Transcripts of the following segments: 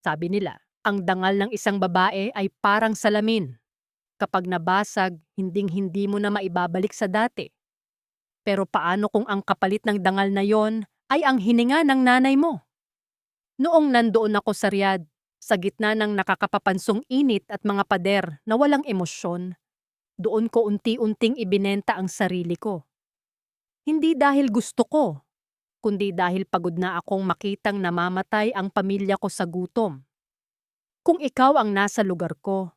Sabi nila, ang dangal ng isang babae ay parang salamin. Kapag nabasag, hinding-hindi mo na maibabalik sa dati. Pero paano kung ang kapalit ng dangal na yon ay ang hininga ng nanay mo? Noong nandoon ako sa Riyadh, sa gitna ng nakakapapansong init at mga pader na walang emosyon, doon ko unti-unting ibinenta ang sarili ko. Hindi dahil gusto ko, kundi dahil pagod na akong makitang namamatay ang pamilya ko sa gutom. Kung ikaw ang nasa lugar ko,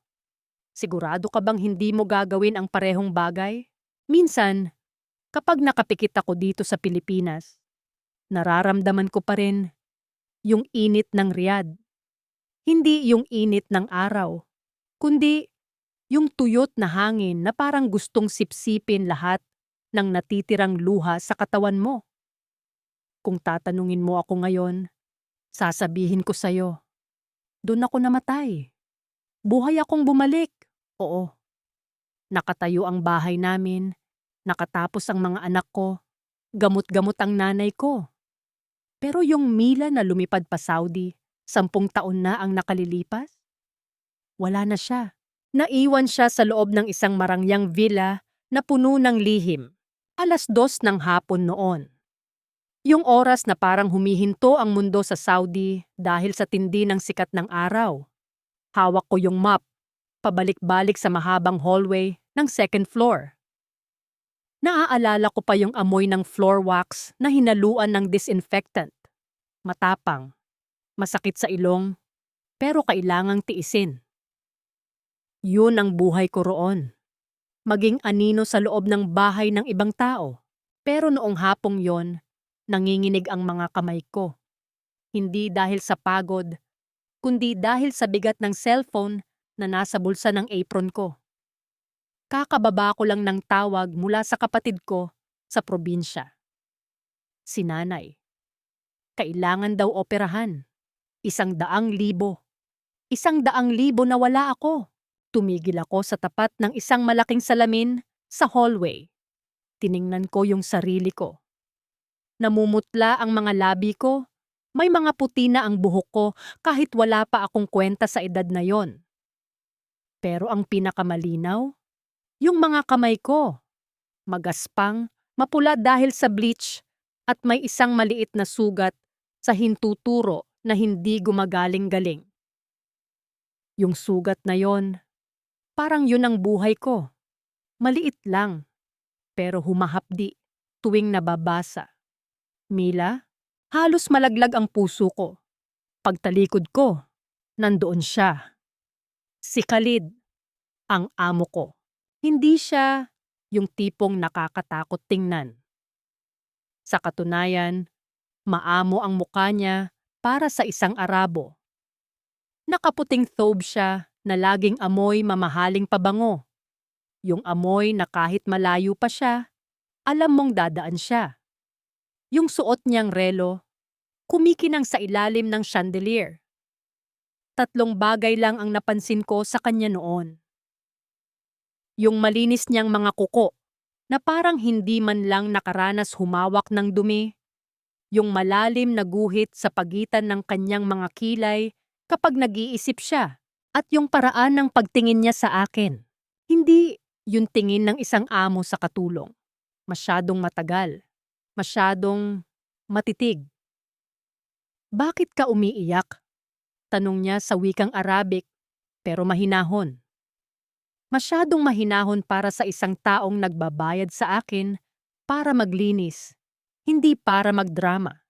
sigurado ka bang hindi mo gagawin ang parehong bagay? Minsan, kapag nakapikit ako dito sa Pilipinas, nararamdaman ko pa rin yung init ng Riyadh. Hindi yung init ng araw, kundi yung tuyot na hangin na parang gustong sipsipin lahat ng natitirang luha sa katawan mo. Kung tatanungin mo ako ngayon, sasabihin ko sa'yo, doon ako namatay. Buhay akong bumalik. Oo, nakatayo ang bahay namin, nakatapos ang mga anak ko, gamot-gamot ang nanay ko. Pero yung Mila na lumipad pa Saudi, 10 taon na ang nakalilipas? Wala na siya. Naiwan siya sa loob ng isang marangyang villa na puno ng lihim. 2:00 ng hapon noon. Yung oras na parang humihinto ang mundo sa Saudi dahil sa tindi ng sikat ng araw. Hawak ko yung map, pabalik-balik sa mahabang hallway ng second floor. Naaalala ko pa yung amoy ng floor wax na hinaluan ng disinfectant. Matapang, masakit sa ilong, pero kailangang tiisin. Yun ang buhay ko roon. Maging anino sa loob ng bahay ng ibang tao. Pero noong hapong yon, nanginginig ang mga kamay ko. Hindi dahil sa pagod, kundi dahil sa bigat ng cellphone na nasa bulsa ng apron ko. Kakababa ko lang ng tawag mula sa kapatid ko sa probinsya. Si nanay. Kailangan daw operahan. 100,000. 100,000 na wala ako. Tumigil ako sa tapat ng isang malaking salamin sa hallway. Tiningnan ko yung sarili ko. Namumutla ang mga labi ko. May mga puti na ang buhok ko kahit wala pa akong kwenta sa edad na yon. Pero ang pinakamalinaw, yung mga kamay ko. Magaspang, mapula dahil sa bleach at may isang maliit na sugat sa hintuturo na hindi gumagaling-galing. Yung sugat na yon, parang yun ang buhay ko. Maliit lang, pero humahapdi tuwing nababasa. Mila, halos malaglag ang puso ko. Pagtalikod ko, nandoon siya. Si Khalid, ang amo ko. Hindi siya yung tipong nakakatakot tingnan. Sa katunayan, maamo ang mukha niya para sa isang Arabo. Nakaputing thobe siya na laging amoy mamahaling pabango. Yung amoy na kahit malayo pa siya, alam mong dadaan siya. Yung suot niyang relo, kumikinang sa ilalim ng chandelier. 3 bagay lang ang napansin ko sa kanya noon. Yung malinis niyang mga kuko, na parang hindi man lang nakaranas humawak ng dumi. Yung malalim na guhit sa pagitan ng kanyang mga kilay kapag nag-iisip siya. At yung paraan ng pagtingin niya sa akin. Hindi yung tingin ng isang amo sa katulong. Masyadong matagal. Masyadong matitig. Bakit ka umiiyak? Tanong niya sa wikang Arabic, pero mahinahon. Masyadong mahinahon para sa isang taong nagbabayad sa akin para maglinis, hindi para magdrama.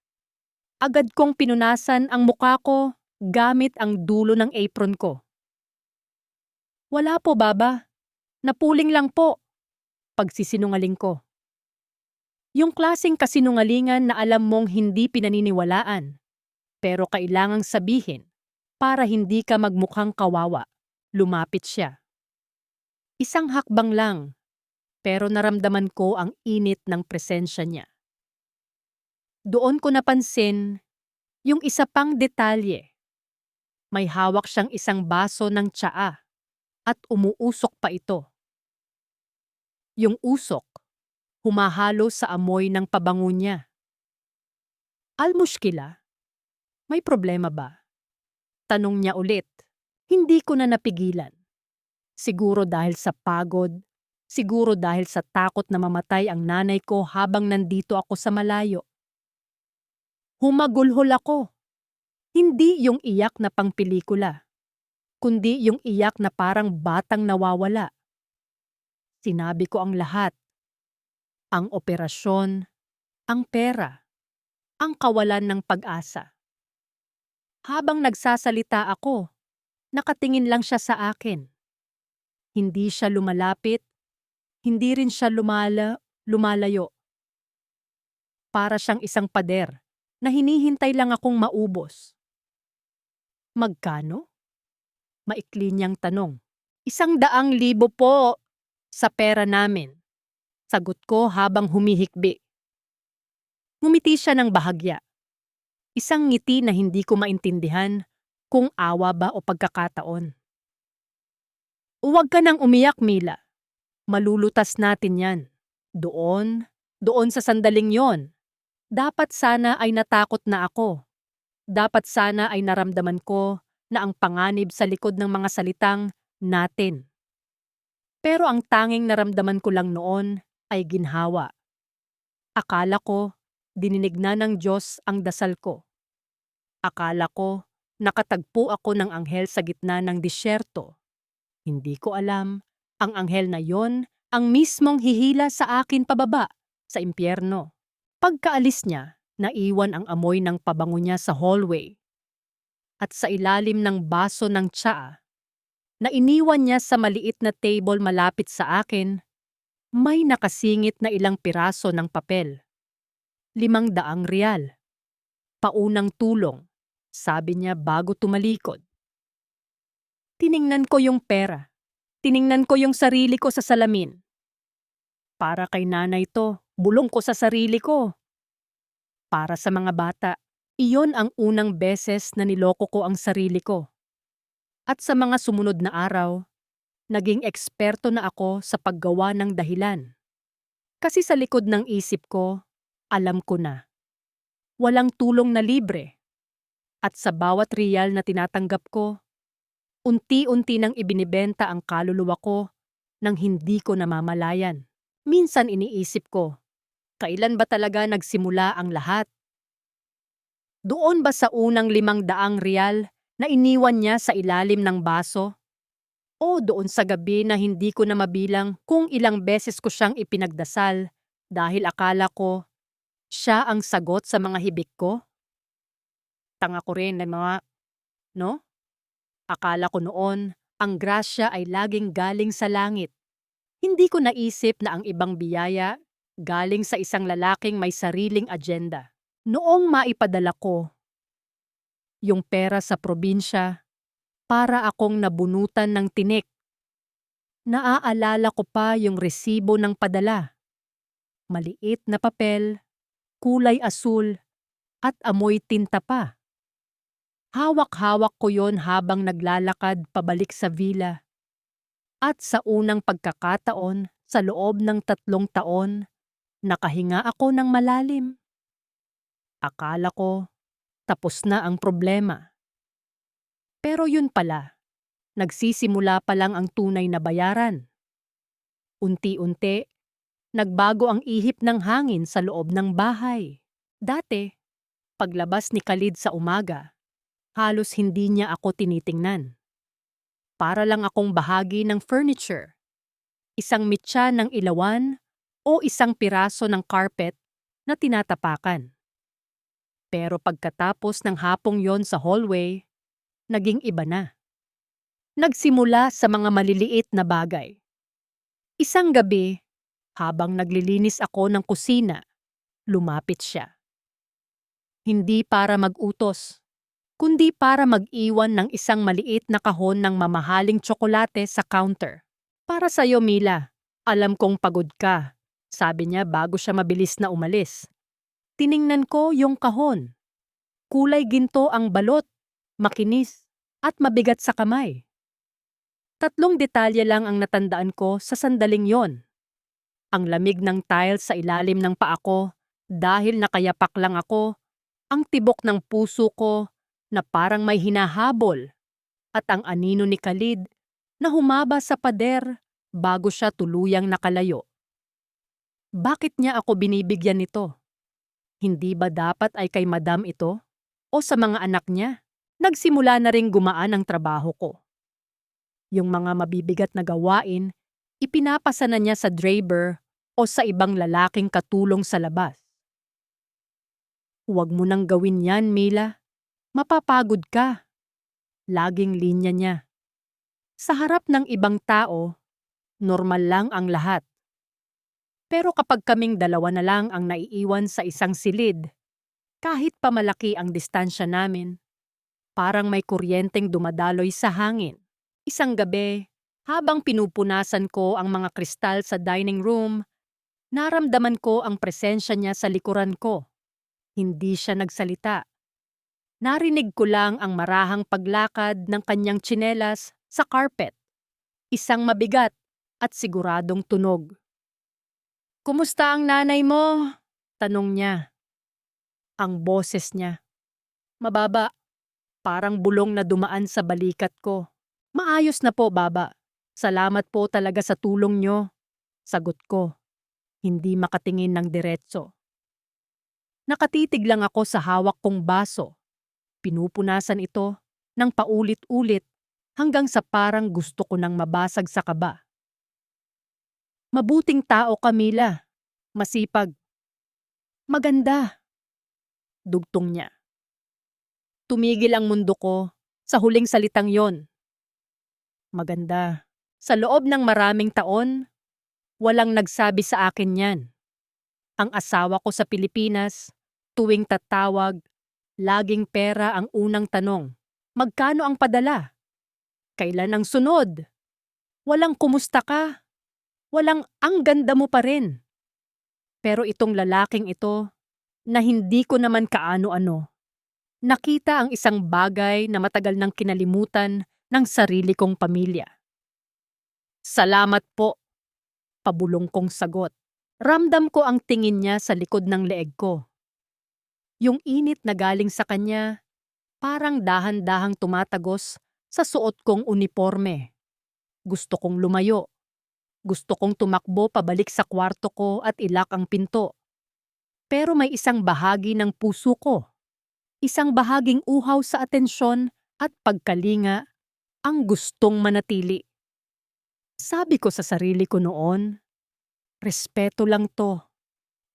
Agad kong pinunasan ang mukha ko gamit ang dulo ng apron ko. Wala po, baba. Napuling lang po. Pagsisinungaling ko. Yung klaseng kasinungalingan na alam mong hindi pinaniniwalaan, pero kailangang sabihin para hindi ka magmukhang kawawa. Lumapit siya. Isang hakbang lang, pero naramdaman ko ang init ng presensya niya. Doon ko napansin yung isa pang detalye. May hawak siyang isang baso ng tsaa at umuusok pa ito. Yung usok, humahalo sa amoy ng pabango niya. Al-mushkila, may problema ba? Tanong niya ulit. Hindi ko na napigilan. Siguro dahil sa pagod, siguro dahil sa takot na mamatay ang nanay ko habang nandito ako sa malayo. Humagulhol ako. Hindi yung iyak na pangpelikula, kundi yung iyak na parang batang nawawala. Sinabi ko ang lahat. Ang operasyon, ang pera, ang kawalan ng pag-asa. Habang nagsasalita ako, nakatingin lang siya sa akin. Hindi siya lumalapit, hindi rin siya lumalayo. Para siyang isang pader na hinihintay lang akong maubos. Magkano? Maikli niyang tanong. 100,000 po sa pera namin. Sagot ko habang humihikbi. Ngumiti siya ng bahagya. Isang ngiti na hindi ko maintindihan kung awa ba o pagkakataon. Huwag ka nang umiyak, Mila. Malulutas natin yan. Doon sa sandaling yon. Dapat sana ay natakot na ako. Dapat sana ay naramdaman ko na ang panganib sa likod ng mga salitang natin. Pero ang tanging naramdaman ko lang noon ay ginhawa. Akala ko, dininig na ng Diyos ang dasal ko. Akala ko, nakatagpo ako ng anghel sa gitna ng disyerto. Hindi ko alam, ang anghel na yon ang mismong hihila sa akin pababa sa impyerno. Pagkaalis niya, naiwan ang amoy ng pabango niya sa hallway. At sa ilalim ng baso ng tsaa, na iniwan niya sa maliit na table malapit sa akin, may nakasingit na ilang piraso ng papel. 500 real. Paunang tulong, sabi niya bago tumalikod. Tiningnan ko yung pera. Tiningnan ko yung sarili ko sa salamin. Para kay nanay to, bulong ko sa sarili ko. Para sa mga bata, iyon ang unang beses na niloko ko ang sarili ko. At sa mga sumunod na araw, naging eksperto na ako sa paggawa ng dahilan. Kasi sa likod ng isip ko, alam ko na. Walang tulong na libre. At sa bawat riyal na tinatanggap ko, unti-unti nang ibinibenta ang kaluluwa ko nang hindi ko namamalayan. Minsan iniisip ko, kailan ba talaga nagsimula ang lahat? Doon ba sa unang 500 real na iniwan niya sa ilalim ng baso? O doon sa gabi na hindi ko na mabilang kung ilang beses ko siyang ipinagdasal dahil akala ko siya ang sagot sa mga hibik ko? Tanga ko rin ng mga, no? Akala ko noon, ang grasya ay laging galing sa langit. Hindi ko naisip na ang ibang biyaya galing sa isang lalaking may sariling agenda. Noong maipadala ko yung pera sa probinsya, para akong nabunutan ng tinik. Naaalala ko pa yung resibo ng padala. Maliit na papel, kulay asul, at amoy tinta pa. Hawak-hawak ko yon habang naglalakad pabalik sa villa. At sa unang pagkakataon, sa loob ng 3 taon, nakahinga ako ng malalim. Akala ko, tapos na ang problema. Pero yun pala, nagsisimula pa lang ang tunay na bayaran. Unti-unti, nagbago ang ihip ng hangin sa loob ng bahay. Dati, paglabas ni Khalid sa umaga, halos hindi niya ako tinitingnan. Para lang akong bahagi ng furniture. Isang mitya ng ilawan o isang piraso ng carpet na tinatapakan. Pero pagkatapos ng hapong yon sa hallway, naging iba na. Nagsimula sa mga maliliit na bagay. Isang gabi, habang naglilinis ako ng kusina, lumapit siya. Hindi para mag-utos, kundi para mag-iwan ng isang maliit na kahon ng mamahaling tsokolate sa counter. Para sa'yo, Mila. Alam kong pagod ka, sabi niya bago siya mabilis na umalis. Tiningnan ko yung kahon. Kulay ginto ang balot, makinis, at mabigat sa kamay. 3 detalye lang ang natandaan ko sa sandaling yon. Ang lamig ng tiles sa ilalim ng paa ko dahil nakayapak lang ako, ang tibok ng puso ko na parang may hinahabol at ang anino ni Khalid na humaba sa pader bago siya tuluyang nakalayo. Bakit niya ako binibigyan nito? Hindi ba dapat ay kay Madam ito? O sa mga anak niya? Nagsimula na ring gumaan ang trabaho ko. Yung mga mabibigat na gawain, ipinapasa na niya sa driver o sa ibang lalaking katulong sa labas. Huwag mo nang gawin yan, Mila. Mapapagod ka. Laging linya niya. Sa harap ng ibang tao, normal lang ang lahat. Pero kapag kaming dalawa na lang ang naiiwan sa isang silid, kahit pa malaki ang distansya namin, parang may kuryenteng dumadaloy sa hangin. Isang gabi, habang pinupunasan ko ang mga kristal sa dining room, naramdaman ko ang presensya niya sa likuran ko. Hindi siya nagsalita. Narinig ko lang ang marahang paglakad ng kanyang tsinelas sa carpet. Isang mabigat at siguradong tunog. "Kumusta ang nanay mo?" tanong niya. Ang boses niya, mababa, parang bulong na dumaan sa balikat ko. "Maayos na po, Baba. Salamat po talaga sa tulong nyo." Sagot ko, hindi makatingin ng diretso. Nakatitig lang ako sa hawak kong baso. Pinupunasan ito ng paulit-ulit hanggang sa parang gusto ko nang mabasag sa kaba. "Mabuting tao, Camila. Masipag. Maganda." Dugtong niya. Tumigil ang mundo ko sa huling salitang yon. Maganda. Sa loob ng maraming taon, walang nagsabi sa akin yan. Ang asawa ko sa Pilipinas, tuwing tatawag, laging pera ang unang tanong. Magkano ang padala? Kailan ang sunod? Walang kumusta ka? Walang ang ganda mo pa rin. Pero itong lalaking ito, na hindi ko naman kaano-ano, nakita ang isang bagay na matagal nang kinalimutan ng sarili kong pamilya. "Salamat po," pabulong kong sagot. Ramdam ko ang tingin niya sa likod ng leeg ko. Yung init na galing sa kanya, parang dahan-dahang tumatagos sa suot kong uniforme. Gusto kong lumayo. Gusto kong tumakbo pabalik sa kwarto ko at ilak ang pinto. Pero may isang bahagi ng puso ko, isang bahaging uhaw sa atensyon at pagkalinga, ang gustong manatili. Sabi ko sa sarili ko noon, respeto lang to.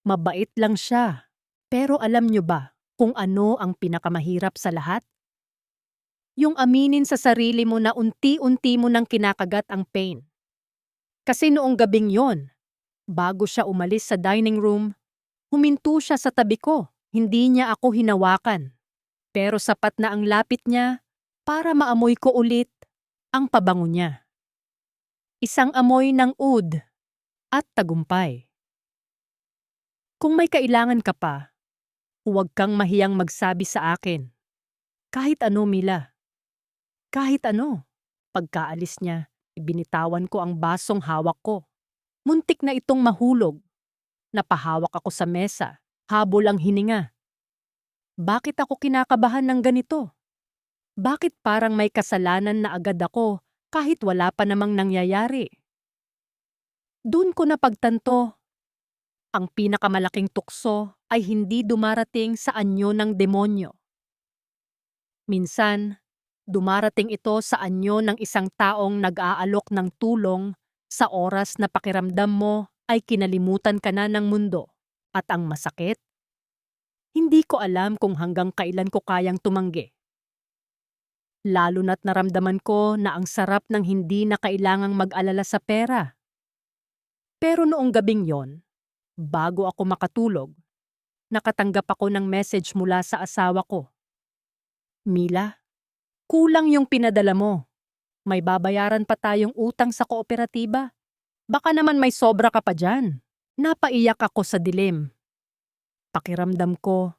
Mabait lang siya. Pero alam niyo ba kung ano ang pinakamahirap sa lahat? Yung aminin sa sarili mo na unti-unti mo nang kinakagat ang pain. Kasi noong gabing yon, bago siya umalis sa dining room, huminto siya sa tabi ko. Hindi niya ako hinawakan. Pero sapat na ang lapit niya para maamoy ko ulit ang pabango niya. Isang amoy ng oud at tagumpay. Kung may kailangan ka pa, huwag kang mahiyang magsabi sa akin. Kahit ano, Mila. Kahit ano. Pagkaalis niya, ibinitawan ko ang basong hawak ko. Muntik na itong mahulog. Napahawak ako sa mesa, habol ang hininga. Bakit ako kinakabahan ng ganito? Bakit parang may kasalanan na agad ako kahit wala pa namang nangyayari? Doon ko napagtanto, ang pinakamalaking tukso ay hindi dumarating sa anyo ng demonyo. Minsan, dumarating ito sa anyo ng isang taong nag-aalok ng tulong sa oras na pakiramdam mo ay kinalimutan ka na ng mundo. At ang masakit, hindi ko alam kung hanggang kailan ko kayang tumanggi. Lalo na't naramdaman ko na ang sarap ng hindi na kailangang mag-alala sa pera. Pero noong gabing yon, bago ako makatulog, nakatanggap ako ng message mula sa asawa ko. "Mila, kulang yung pinadala mo. May babayaran pa tayong utang sa kooperatiba. Baka naman may sobra ka pa dyan." Napaiyak ako sa dilim. Pakiramdam ko,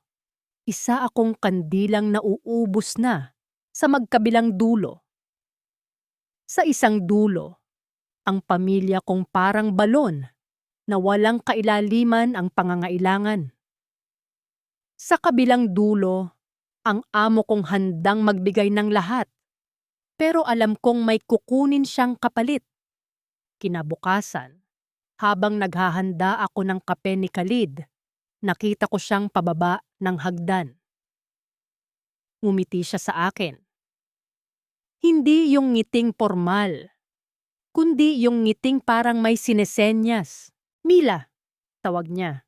isa akong kandilang nauubos na sa magkabilang dulo. Sa isang dulo, ang pamilya kong parang balon na walang kailaliman ang pangangailangan. Sa kabilang dulo, Ang amo kong handang magbigay ng lahat, pero alam kong may kukunin siyang kapalit. Kinabukasan, habang naghahanda ako ng kape ni Khalid, nakita ko siyang pababa ng hagdan. Ngumiti siya sa akin. Hindi yung ngiting formal, kundi yung ngiting parang may sinesenyas. Mila, tawag niya.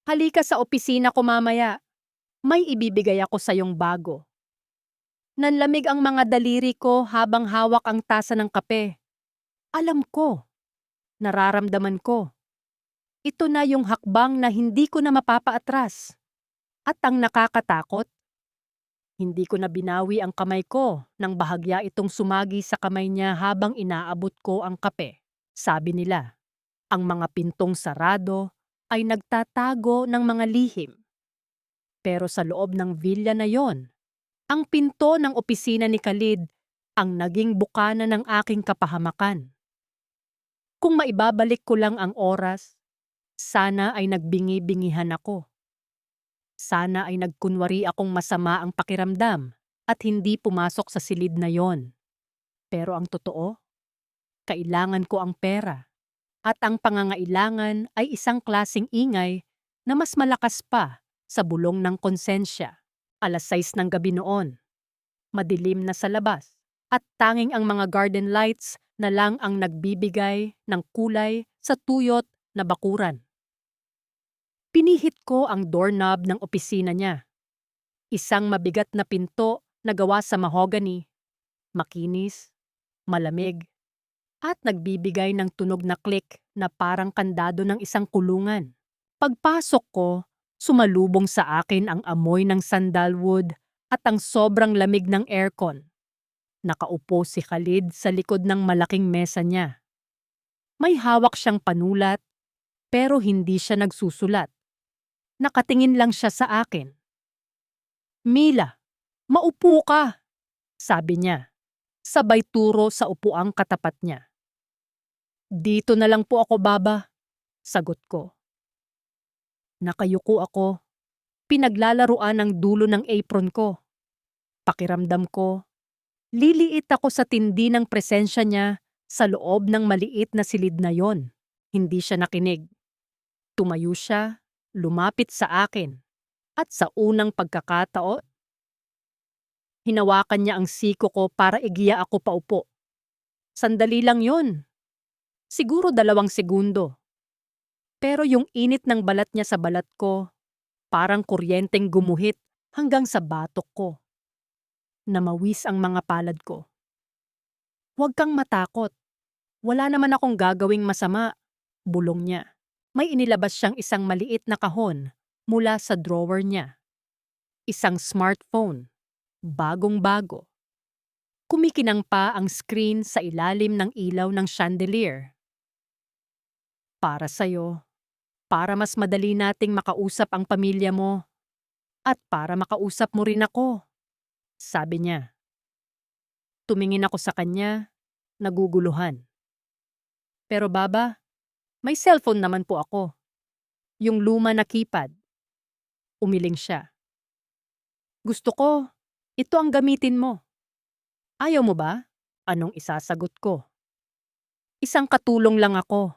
Halika sa opisina ko mamaya. May ibibigay ako sa yung bago. Nanlamig ang mga daliri ko habang hawak ang tasa ng kape. Alam ko, nararamdaman ko. Ito na yung hakbang na hindi ko na mapapaatras. At ang nakakatakot, hindi ko na binawi ang kamay ko nang bahagya itong sumagi sa kamay niya habang inaabot ko ang kape. Sabi nila, ang mga pintong sarado ay nagtatago ng mga lihim. Pero sa loob ng villa na yon, ang pinto ng opisina ni Khalid ang naging bukana ng aking kapahamakan. Kung maibabalik ko lang ang oras, sana ay nagbingi-bingihan ako. Sana ay nagkunwari akong masama ang pakiramdam at hindi pumasok sa silid na yon. Pero ang totoo, kailangan ko ang pera. At ang pangangailangan ay isang klasing ingay na mas malakas pa sa bulong ng konsensya. 6:00 ng gabi noon. Madilim na sa labas at tanging ang mga garden lights na lang ang nagbibigay ng kulay sa tuyot na bakuran. Pinihit ko ang doorknob ng opisina niya. Isang mabigat na pinto na gawa sa mahogany, makinis, malamig, at nagbibigay ng tunog na click na parang kandado ng isang kulungan. Pagpasok ko, sumalubong sa akin ang amoy ng sandalwood at ang sobrang lamig ng aircon. Nakaupo si Khalid sa likod ng malaking mesa niya. May hawak siyang panulat, pero hindi siya nagsusulat. Nakatingin lang siya sa akin. Mila, maupo ka, sabi niya, sabay turo sa upuang katapat niya. Dito na lang po ako, Baba, sagot ko. Nakayuko ako, pinaglalaruan ang dulo ng apron ko. Pakiramdam ko, liliit ako sa tindi ng presensya niya sa loob ng maliit na silid na yon. Hindi siya nakinig. Tumayo siya, lumapit sa akin, at sa unang pagkakataon, hinawakan niya ang siko ko para igiya ako paupo. Sandali lang yon. Siguro 2 segundo. Pero yung init ng balat niya sa balat ko, parang kuryenteng gumuhit hanggang sa batok ko. Namawis ang mga palad ko. Huwag kang matakot. Wala naman akong gagawing masama, bulong niya. May inilabas siyang isang maliit na kahon mula sa drawer niya. Isang smartphone, bagong-bago. Kumikinang pa ang screen sa ilalim ng ilaw ng chandelier. Para sa'yo, para mas madali nating makausap ang pamilya mo, at para makausap mo rin ako, sabi niya. Tumingin ako sa kanya, naguguluhan. Pero Baba, may cellphone naman po ako. Yung luma na keypad. Umiling siya. Gusto ko, ito ang gamitin mo. Ayaw mo ba? Anong isasagot ko? Isang katulong lang ako.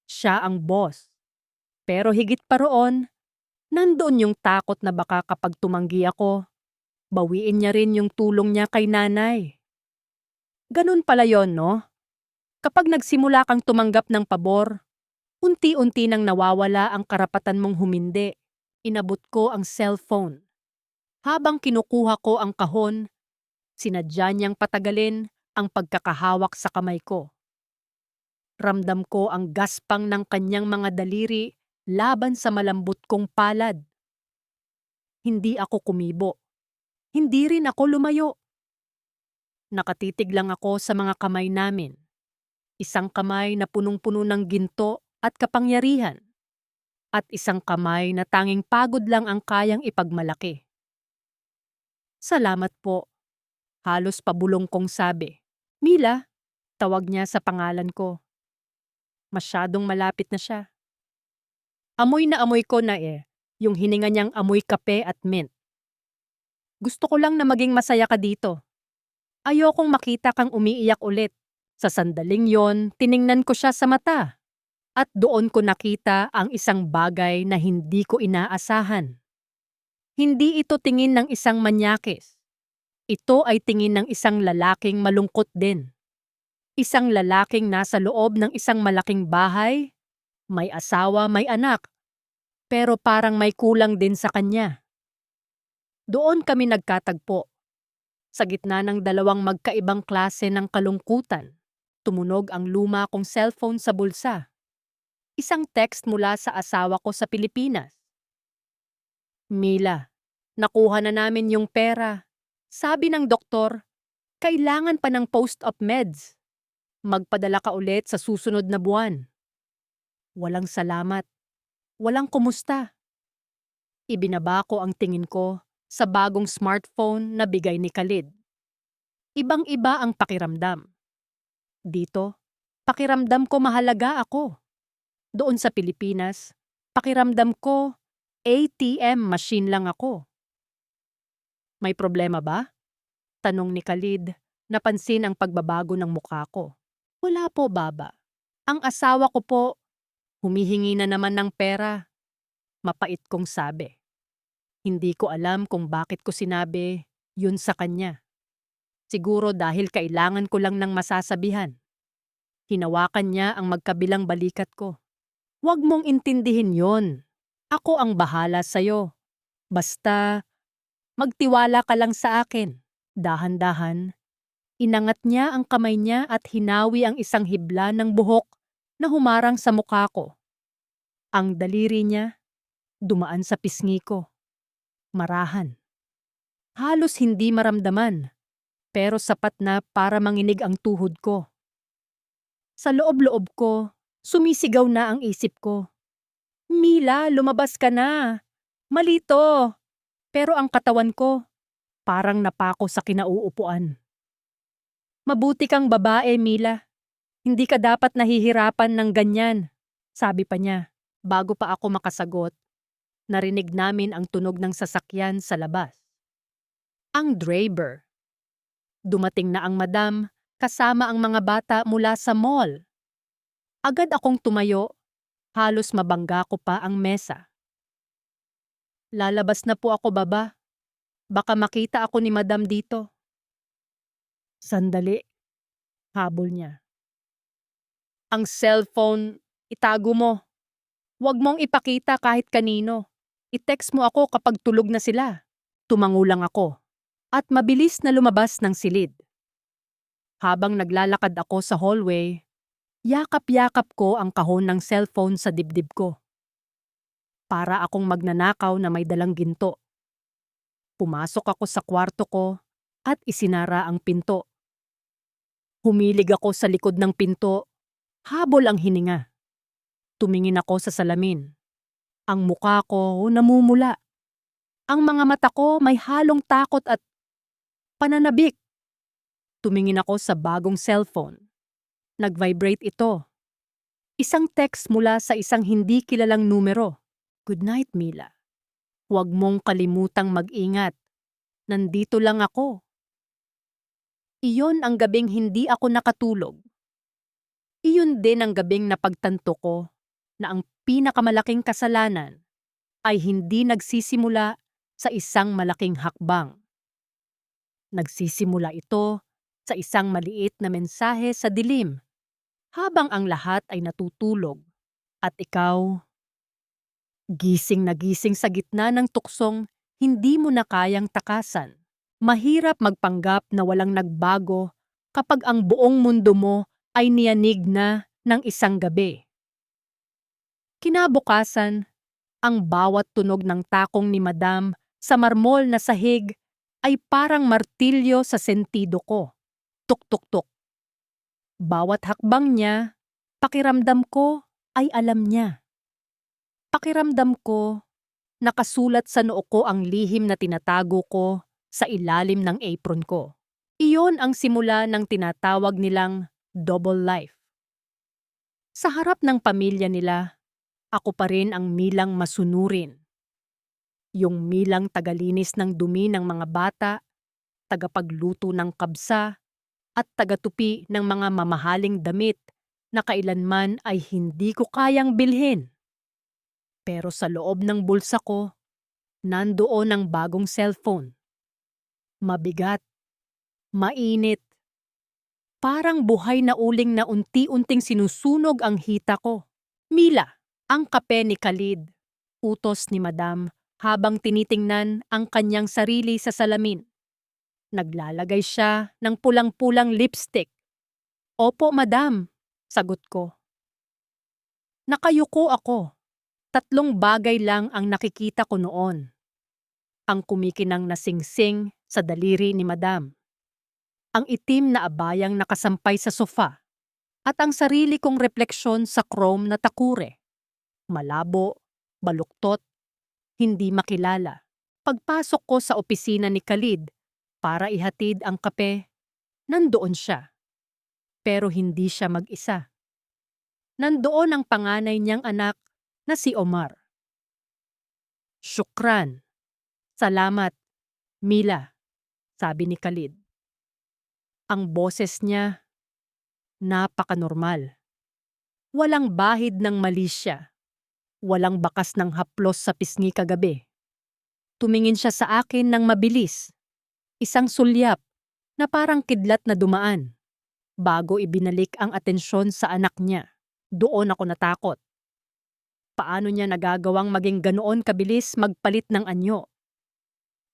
Siya ang boss. Pero higit pa roon, nandoon yung takot na baka kapag tumanggi ako, bawiin niya rin yung tulong niya kay nanay. Ganun pala yon, no? Kapag nagsimula kang tumanggap ng pabor, unti-unti nang nawawala ang karapatan mong humindi. Inabot ko ang cellphone. Habang kinukuha ko ang kahon, sinadya niyang patagalin ang pagkakahawak sa kamay ko. Ramdam ko ang gaspang ng kanyang mga daliri laban sa malambot kong palad. Hindi ako kumibo. Hindi rin ako lumayo. Nakatitig lang ako sa mga kamay namin. Isang kamay na punong-puno ng ginto at kapangyarihan. At isang kamay na tanging pagod lang ang kayang ipagmalaki. Salamat po. Halos pabulong kong sabi. Mila, tawag niya sa pangalan ko. Masyadong malapit na siya. Amoy na amoy ko na yung hininga niyang amoy kape at mint. Gusto ko lang na maging masaya ka dito. Ayokong makita kang umiiyak ulit. Sa sandaling yon, tiningnan ko siya sa mata. At doon ko nakita ang isang bagay na hindi ko inaasahan. Hindi ito tingin ng isang manyakis. Ito ay tingin ng isang lalaking malungkot din. Isang lalaking nasa loob ng isang malaking bahay, may asawa, may anak, pero parang may kulang din sa kanya. Doon kami nagkatagpo. Sa gitna ng dalawang magkaibang klase ng kalungkutan, tumunog ang luma kong cellphone sa bulsa. Isang text mula sa asawa ko sa Pilipinas. Mila, nakuha na namin yung pera. Sabi ng doktor, kailangan pa ng post-op meds. Magpadala ka ulit sa susunod na buwan. Walang salamat. Walang kumusta. Ibinaba ko ang tingin ko sa bagong smartphone na bigay ni Khalid. Ibang-iba ang pakiramdam. Dito, pakiramdam ko mahalaga ako. Doon sa Pilipinas, pakiramdam ko ATM machine lang ako. May problema ba? Tanong ni Khalid, napansin ang pagbabago ng mukha ko. Wala po, Baba. Ang asawa ko po, humihingi na naman ng pera. Mapait kong sabi. Hindi ko alam kung bakit ko sinabi yun sa kanya. Siguro dahil kailangan ko lang ng masasabihan. Hinawakan niya ang magkabilang balikat ko. Huwag mong intindihin yon. Ako ang bahala sa'yo. Basta, magtiwala ka lang sa akin. Dahan-dahan, inangat niya ang kamay niya at hinawi ang isang hibla ng buhok na humarang sa mukha ko. Ang daliri niya, dumaan sa pisngi ko. Marahan. Halos hindi maramdaman, pero sapat na para manginig ang tuhod ko. Sa loob-loob ko, sumisigaw na ang isip ko. Mila, lumabas ka na. Malito. Pero ang katawan ko, parang napako sa kinauupuan. Mabuti kang babae, Mila. Hindi ka dapat nahihirapan ng ganyan, sabi pa niya. Bago pa ako makasagot, narinig namin ang tunog ng sasakyan sa labas. Ang driver. Dumating na ang madam kasama ang mga bata mula sa mall. Agad akong tumayo, halos mabangga ko pa ang mesa. Lalabas na po ako, Baba. Baka makita ako ni madam dito. Sandali, habol niya. Ang cellphone, itago mo. Huwag mong ipakita kahit kanino. I-text mo ako kapag tulog na sila. Tumangulang ako. At mabilis na lumabas ng silid. Habang naglalakad ako sa hallway, yakap-yakap ko ang kahon ng cellphone sa dibdib ko. Para akong magnanakaw na may dalang ginto. Pumasok ako sa kwarto ko at isinara ang pinto. Humilig ako sa likod ng pinto, habol ang hininga. Tumingin ako sa salamin. Ang mukha ko namumula. Ang mga mata ko may halong takot at pananabik. Tumingin ako sa bagong cellphone. Nag-vibrate ito. Isang text mula sa isang hindi kilalang numero. Good night, Mila. Huwag mong kalimutang mag-ingat. Nandito lang ako. Iyon ang gabing hindi ako nakatulog. Iyon din ang gabing napagtanto ko na ang pinakamalaking kasalanan ay hindi nagsisimula sa isang malaking hakbang. Nagsisimula ito sa isang maliit na mensahe sa dilim habang ang lahat ay natutulog at ikaw, gising na gising sa gitna ng tuksong hindi mo na kayang takasan. Mahirap magpanggap na walang nagbago kapag ang buong mundo mo ay niyanig na ng isang gabi. Kinabukasan, ang bawat tunog ng takong ni Madam sa marmol na sahig ay parang martilyo sa sentido ko. Tuk-tuk-tuk. Bawat hakbang niya, pakiramdam ko ay alam niya. Pakiramdam ko, nakasulat sa noo ko ang lihim na tinatago ko sa ilalim ng apron ko. Iyon ang simula ng tinatawag nilang double life. Sa harap ng pamilya nila, ako pa rin ang Milang masunurin. Yung Milang tagalinis ng dumi ng mga bata, tagapagluto ng kabsa, at tagatupi ng mga mamahaling damit na kailanman ay hindi ko kayang bilhin. Pero sa loob ng bulsa ko, nandoon ang bagong cellphone. Mabigat, mainit, parang buhay na uling na unti-unting sinusunog ang hita ko. Mila, ang kape ni Khalid, utos ni Madam habang tinitingnan ang kanyang sarili sa salamin. Naglalagay siya ng pulang-pulang lipstick. Opo, Madam, sagot ko. Nakayuko ako. 3 bagay lang ang nakikita ko noon. Ang kumikinang na singsing sa daliri ni Madam, ang itim na abayang nakasampay sa sofa, at ang sarili kong refleksyon sa chrome na takure. Malabo, baluktot, hindi makilala. Pagpasok ko sa opisina ni Khalid para ihatid ang kape, nandoon siya. Pero hindi siya mag-isa. Nandoon ang panganay niyang anak na si Omar. Syukran. Salamat, Mila, sabi ni Khalid. Ang boses niya, napaka-normal. Walang bahid ng malisya. Walang bakas ng haplos sa pisngi kagabi. Tumingin siya sa akin ng mabilis. Isang sulyap na parang kidlat na dumaan. Bago ibinalik ang atensyon sa anak niya, doon ako natakot. Paano niya nagagawang maging ganoon kabilis magpalit ng anyo?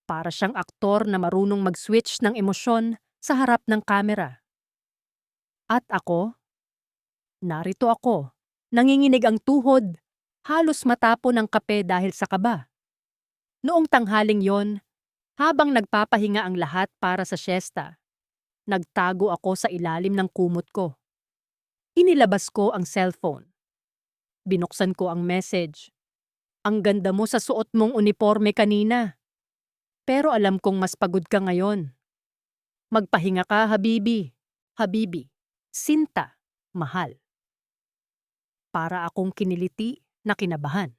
Para siyang aktor na marunong mag-switch ng emosyon sa harap ng kamera. At ako? Narito ako, nanginginig ang tuhod, halos matapon ng kape dahil sa kaba. Noong tanghaling yon, habang nagpapahinga ang lahat para sa siesta, nagtago ako sa ilalim ng kumot ko. Inilabas ko ang cellphone. Binuksan ko ang message. Ang ganda mo sa suot mong uniforme kanina. Pero alam kong mas pagod ka ngayon. Magpahinga ka, Habibi. Habibi. Sinta. Mahal. Para akong kiniliti na kinabahan.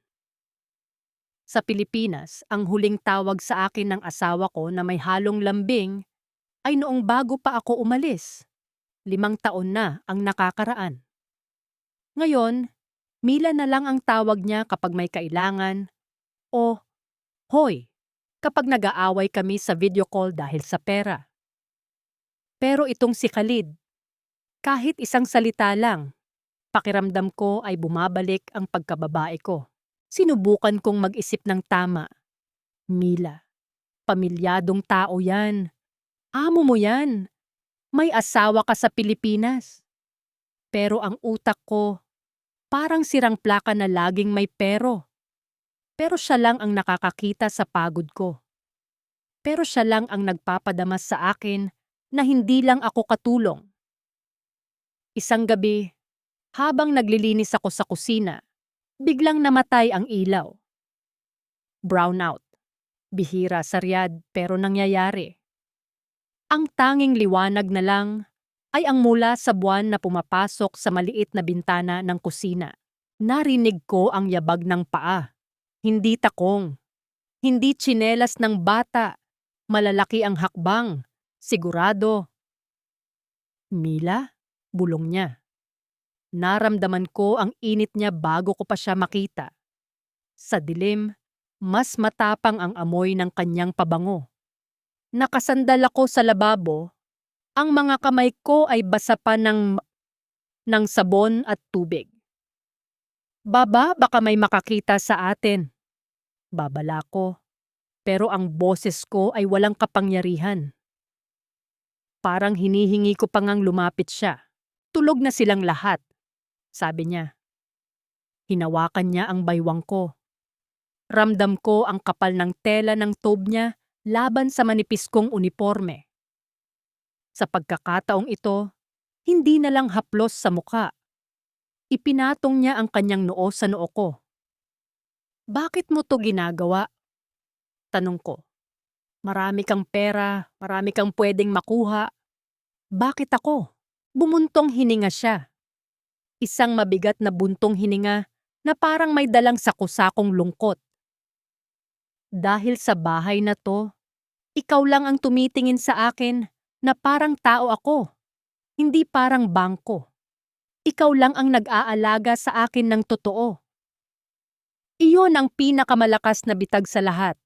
Sa Pilipinas, ang huling tawag sa akin ng asawa ko na may halong lambing ay noong bago pa ako umalis. 5 taon na ang nakakaraan. Ngayon, Mila na lang ang tawag niya kapag may kailangan o hoy kapag nag-aaway kami sa video call dahil sa pera. Pero itong si Khalid, kahit isang salita lang, pakiramdam ko ay bumabalik ang pagkababae ko. Sinubukan kong mag-isip ng tama. Mila, pamilyadong tao yan. Amo mo yan. May asawa ka sa Pilipinas. Pero ang utak ko, parang sirang plaka na laging may pero. Pero siya lang ang nakakakita sa pagod ko. Pero siya lang ang nagpapadamas sa akin na hindi lang ako katulong. Isang gabi, habang naglilinis ako sa kusina, biglang namatay ang ilaw. Brownout. Bihira sa Riyadh pero nangyayari. Ang tanging liwanag na lang ay ang mula sa buwan na pumapasok sa maliit na bintana ng kusina. Narinig ko ang yabag ng paa. Hindi takong. Hindi tsinelas ng bata. Malalaki ang hakbang. Sigurado. Mila? Bulong niya. Naramdaman ko ang init niya bago ko pa siya makita. Sa dilim, mas matapang ang amoy ng kanyang pabango. Nakasandal ako sa lababo. Ang mga kamay ko ay basa pa ng sabon at tubig. Baba, baka may makakita sa atin. Babala ko. Pero ang boses ko ay walang kapangyarihan. Parang hinihingi ko pa ngang lumapit siya. Tulog na silang lahat, sabi niya. Hinawakan niya ang baywang ko. Ramdam ko ang kapal ng tela ng tobe niya laban sa manipis kong uniforme. Sa pagkakataong ito, hindi na lang haplos sa muka. Ipinatong niya ang kanyang noo sa noo ko. Bakit mo to ginagawa? Tanong ko. Marami kang pera, marami kang pwedeng makuha. Bakit ako? Bumuntong hininga siya. Isang mabigat na buntong hininga na parang may dalang sakusakong lungkot. Dahil sa bahay na to, ikaw lang ang tumitingin sa akin na parang tao ako, hindi parang bangko. Ikaw lang ang nag-aalaga sa akin ng totoo. Iyon ang pinakamalakas na bitag sa lahat.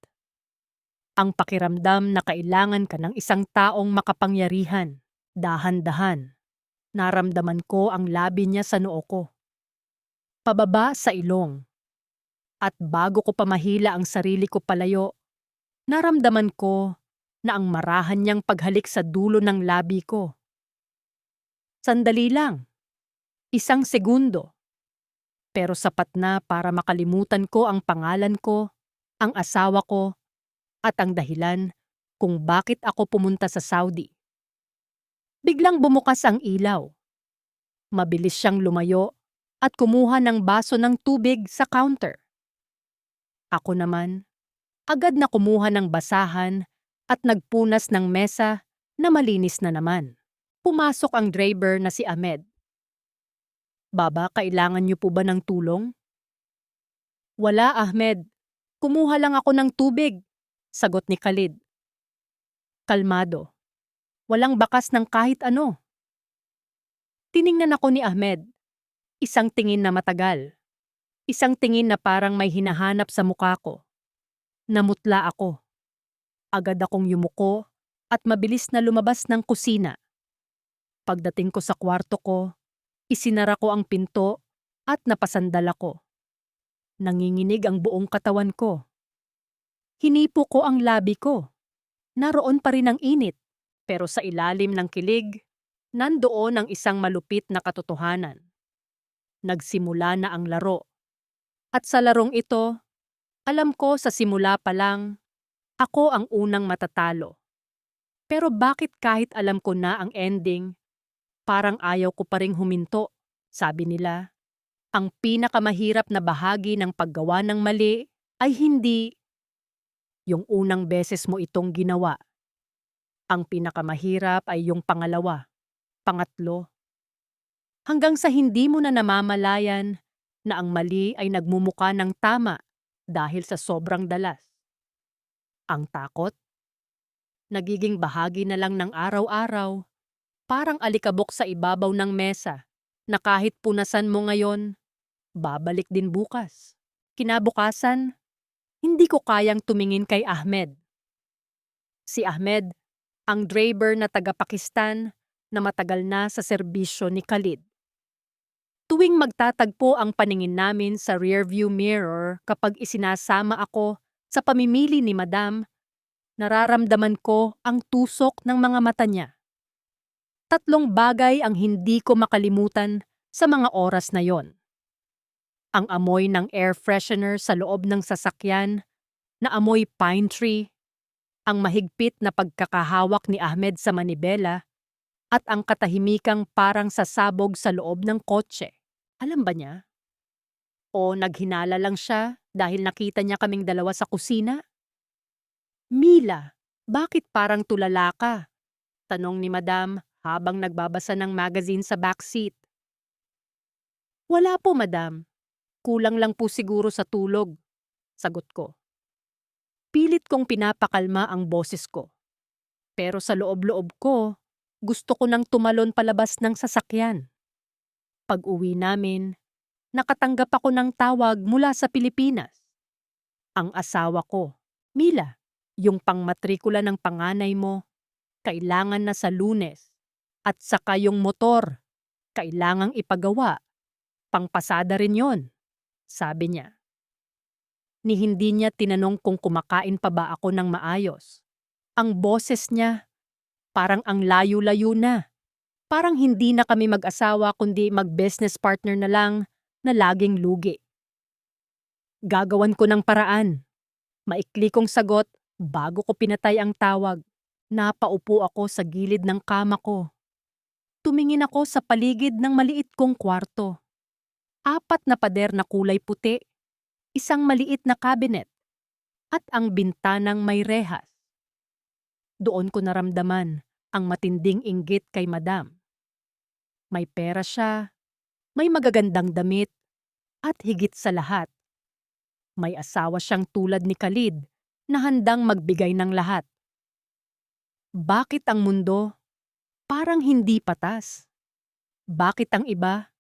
Ang pakiramdam na kailangan ka ng isang taong makapangyarihan. Dahan-dahan, naramdaman ko ang labi niya sa noo ko. Pababa sa ilong. At bago ko pamahila ang sarili ko palayo, naramdaman ko na ang marahan niyang paghalik sa dulo ng labi ko. Sandali lang. 1 segundo. Pero sapat na para makalimutan ko ang pangalan ko, ang asawa ko, at ang dahilan kung bakit ako pumunta sa Saudi. Biglang bumukas ang ilaw. Mabilis siyang lumayo at kumuha ng baso ng tubig sa counter. Ako naman, agad na kumuha ng basahan at nagpunas ng mesa na malinis na naman. Pumasok ang driver na si Ahmed. Baba, kailangan niyo po ba ng tulong? Wala, Ahmed. Kumuha lang ako ng tubig, sagot ni Khalid. Kalmado. Walang bakas ng kahit ano. Tiningnan ako ni Ahmed. Isang tingin na matagal. Isang tingin na parang may hinahanap sa mukha ko. Namutla ako. Agad akong yumuko at mabilis na lumabas ng kusina. Pagdating ko sa kwarto ko, isinara ko ang pinto at napasandal ako. Nanginginig ang buong katawan ko. Hinipo ko ang labi ko. Naroon pa rin ang init, pero sa ilalim ng kilig, nandoon ang isang malupit na katotohanan. Nagsimula na ang laro. At sa larong ito, alam ko sa simula pa lang, ako ang unang matatalo. Pero bakit kahit alam ko na ang ending, parang ayaw ko pa ring huminto? Sabi nila, ang pinakamahirap na bahagi ng paggawa ng mali ay hindi yung unang beses mo itong ginawa. Ang pinakamahirap ay yung pangalawa, pangatlo, hanggang sa hindi mo na namamalayan na ang mali ay nagmumuka ng tama dahil sa sobrang dalas. Ang takot, nagiging bahagi na lang ng araw-araw, parang alikabok sa ibabaw ng mesa na kahit punasan mo ngayon, babalik din bukas. Kinabukasan, hindi ko kayang tumingin kay Ahmed. Si Ahmed, ang driver na taga-Pakistan na matagal na sa serbisyo ni Khalid. Tuwing magtatagpo ang paningin namin sa rearview mirror kapag isinasama ako sa pamimili ni Madam, nararamdaman ko ang tusok ng mga mata niya. 3 bagay ang hindi ko makalimutan sa mga oras na yon. Ang amoy ng air freshener sa loob ng sasakyan na amoy pine tree, ang mahigpit na pagkakahawak ni Ahmed sa manibela, at ang katahimikang parang sasabog sa loob ng kotse. Alam ba niya? O naghinala lang siya dahil nakita niya kaming dalawa sa kusina? Mila, bakit parang tulala ka? Tanong ni Madam habang nagbabasa ng magazine sa backseat. Wala po, Madam. Kulang lang po siguro sa tulog, sagot ko. Pilit kong pinapakalma ang boses ko. Pero sa loob-loob ko, gusto ko nang tumalon palabas ng sasakyan. Pag-uwi namin, nakatanggap ako ng tawag mula sa Pilipinas. Ang asawa ko, Mila, yung pangmatrikula ng panganay mo, kailangan na sa Lunes. At saka yung motor, kailangang ipagawa. Pangpasada rin yon, sabi niya. Ni hindi niya tinanong kung kumakain pa ba ako ng maayos. Ang boses niya, parang ang layo-layo na. Parang hindi na kami mag-asawa kundi mag-business partner na lang na laging lugi. Gagawan ko ng paraan. Maikli kong sagot bago ko pinatay ang tawag. Napaupo ako sa gilid ng kama ko. Tumingin ako sa paligid ng maliit kong kwarto. 4 na pader na kulay puti, isang maliit na cabinet, at ang bintanang may rehas. Doon ko naramdaman ang matinding inggit kay Madam. May pera siya, may magagandang damit, at higit sa lahat, may asawa siyang tulad ni Khalid na handang magbigay ng lahat. Bakit ang mundo parang hindi patas? Bakit ang iba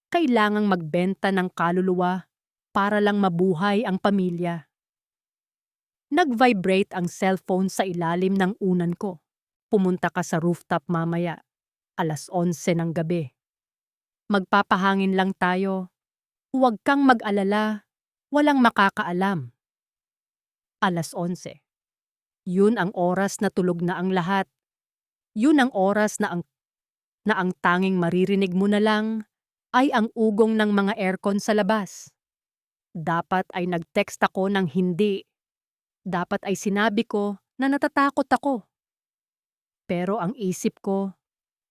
kailangang magbenta ng kaluluwa para lang mabuhay ang pamilya? Nag-vibrate ang cellphone sa ilalim ng unan ko. Pumunta ka sa rooftop mamaya, 11:00 ng gabi. Magpapahangin lang tayo. Huwag kang mag-alala, walang makakaalam. 11:00. Yun ang oras na tulog na ang lahat. Yun ang oras na ang tanging maririnig mo na lang ay ang ugong ng mga aircon sa labas. Dapat ay nag-text ako ng hindi. Dapat ay sinabi ko na natatakot ako. Pero ang isip ko,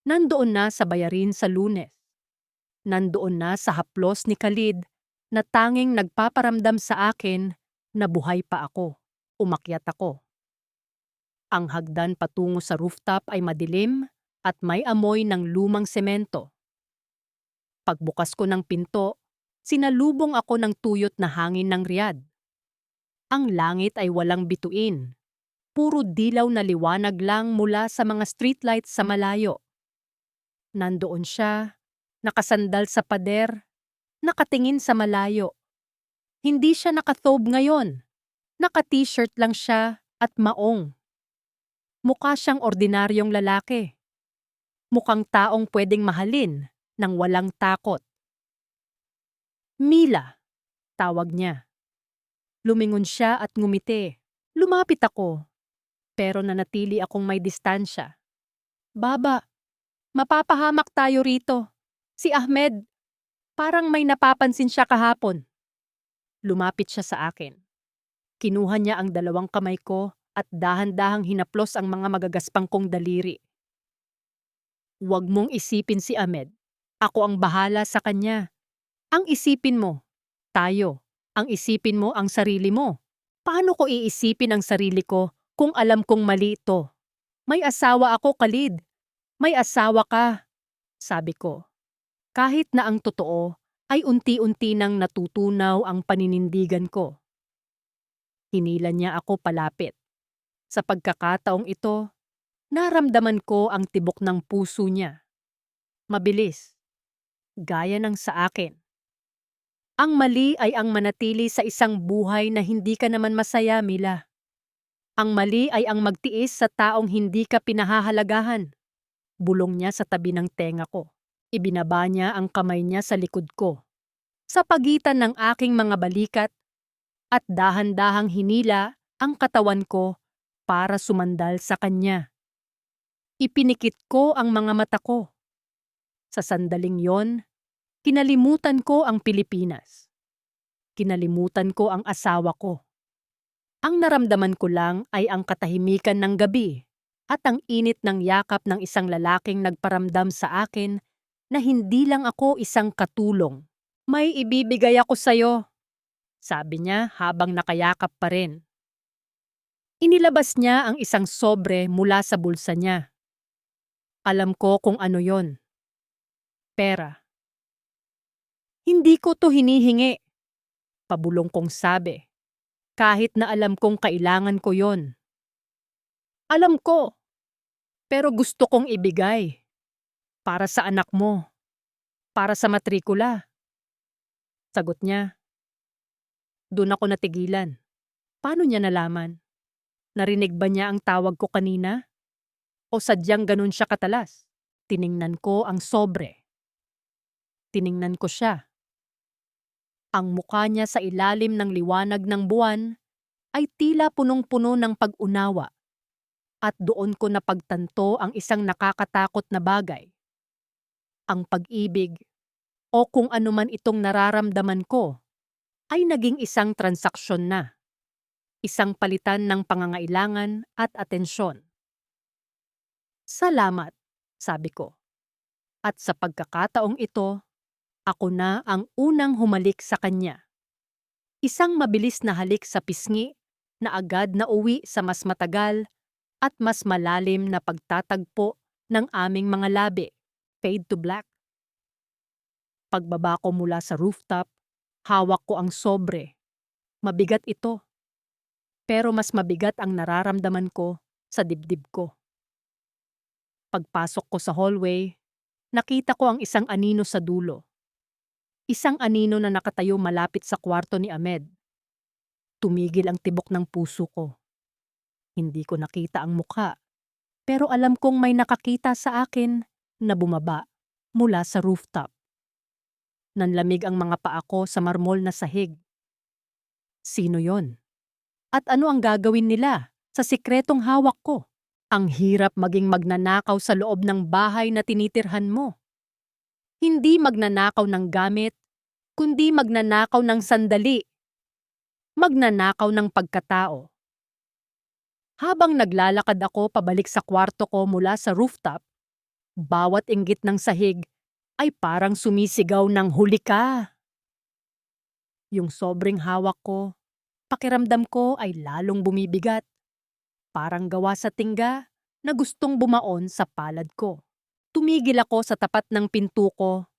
nandoon na sa bayarin sa Lunes. Nandoon na sa haplos ni Khalid na tanging nagpaparamdam sa akin na buhay pa ako. Umakyat ako. Ang hagdan patungo sa rooftop ay madilim at may amoy ng lumang semento. Pagbukas ko ng pinto, sinalubong ako ng tuyot na hangin ng Riyadh. Ang langit ay walang bituin. Puro dilaw na liwanag lang mula sa mga streetlights sa malayo. Nandoon siya, nakasandal sa pader, nakatingin sa malayo. Hindi siya nakathobe ngayon. Naka-t-shirt lang siya at maong. Mukha siyang ordinaryong lalaki. Mukhang taong pwedeng mahalin nang walang takot. Mila, tawag niya. Lumingon siya at ngumiti. Lumapit ako, pero nanatili akong may distansya. Baba, mapapahamak tayo rito. Si Ahmed, parang may napapansin siya kahapon. Lumapit siya sa akin. Kinuha niya ang 2 kamay ko at dahan-dahang hinaplos ang mga magagaspang kong daliri. Huwag mong isipin si Ahmed. Ako ang bahala sa kanya. Ang isipin mo, tayo. Ang isipin mo ang sarili mo. Paano ko iisipin ang sarili ko kung alam kong mali ito? May asawa ako, Khalid. May asawa ka, sabi ko. Kahit na ang totoo ay unti-unti nang natutunaw ang paninindigan ko. Hinila niya ako palapit. Sa pagkakataong ito, naramdaman ko ang tibok ng puso niya. Mabilis. Gaya ng sa akin. Ang mali ay ang manatili sa isang buhay na hindi ka naman masaya, Mila. Ang mali ay ang magtiis sa taong hindi ka pinahahalagahan. Bulong niya sa tabi ng tenga ko. Ibinaba niya ang kamay niya sa likod ko. Sa pagitan ng aking mga balikat at dahan-dahang hinila ang katawan ko para sumandal sa kanya. Ipinikit ko ang mga mata ko. Sa sandaling yon, kinalimutan ko ang Pilipinas. Kinalimutan ko ang asawa ko. Ang naramdaman ko lang ay ang katahimikan ng gabi at ang init ng yakap ng isang lalaking nagparamdam sa akin na hindi lang ako isang katulong. May ibibigay ako sa'yo, sabi niya habang nakayakap pa rin. Inilabas niya ang isang sobre mula sa bulsa niya. Alam ko kung ano yon. Pera. Hindi ko to hinihingi, pabulong kong sabi. Kahit na alam kong kailangan ko yon. Alam ko, pero gusto kong ibigay. Para sa anak mo. Para sa matrikula. Sagot niya. Doon ako natigilan. Paano niya nalaman? Narinig ba niya ang tawag ko kanina? O sadyang ganun siya katalas? Tiningnan ko ang sobre. Tiningnan ko siya. Ang mukha niya sa ilalim ng liwanag ng buwan ay tila punong-puno ng pag-unawa. At doon ko napagtanto ang isang nakakatakot na bagay. Ang pag-ibig, o kung ano man itong nararamdaman ko, ay naging isang transaksyon na. Isang palitan ng pangangailangan at atensyon. Salamat, sabi ko. At sa pagkakataong ito, ako na ang unang humalik sa kanya. Isang mabilis na halik sa pisngi na agad na uwi sa mas matagal at mas malalim na pagtatagpo ng aming mga labi, fade to black. Pagbaba ko mula sa rooftop, hawak ko ang sobre. Mabigat ito. Pero mas mabigat ang nararamdaman ko sa dibdib ko. Pagpasok ko sa hallway, nakita ko ang isang anino sa dulo. Isang anino na nakatayo malapit sa kwarto ni Ahmed. Tumigil ang tibok ng puso ko. Hindi ko nakita ang mukha, pero alam kong may nakakita sa akin na bumaba mula sa rooftop. Nanlamig ang mga paa ko sa marmol na sahig. Sino yon? At ano ang gagawin nila sa sikretong hawak ko? Ang hirap maging magnanakaw sa loob ng bahay na tinitirhan mo. Hindi magnanakaw ng gamit, kundi magnanakaw ng sandali. Magnanakaw ng pagkatao. Habang naglalakad ako pabalik sa kwarto ko mula sa rooftop, bawat inggit ng sahig ay parang sumisigaw ng huli ka. Yung sobrang hawak ko, pakiramdam ko ay lalong bumibigat. Parang gawa sa tingga na gustong bumaon sa palad ko. Tumigil ako sa tapat ng pinto ko,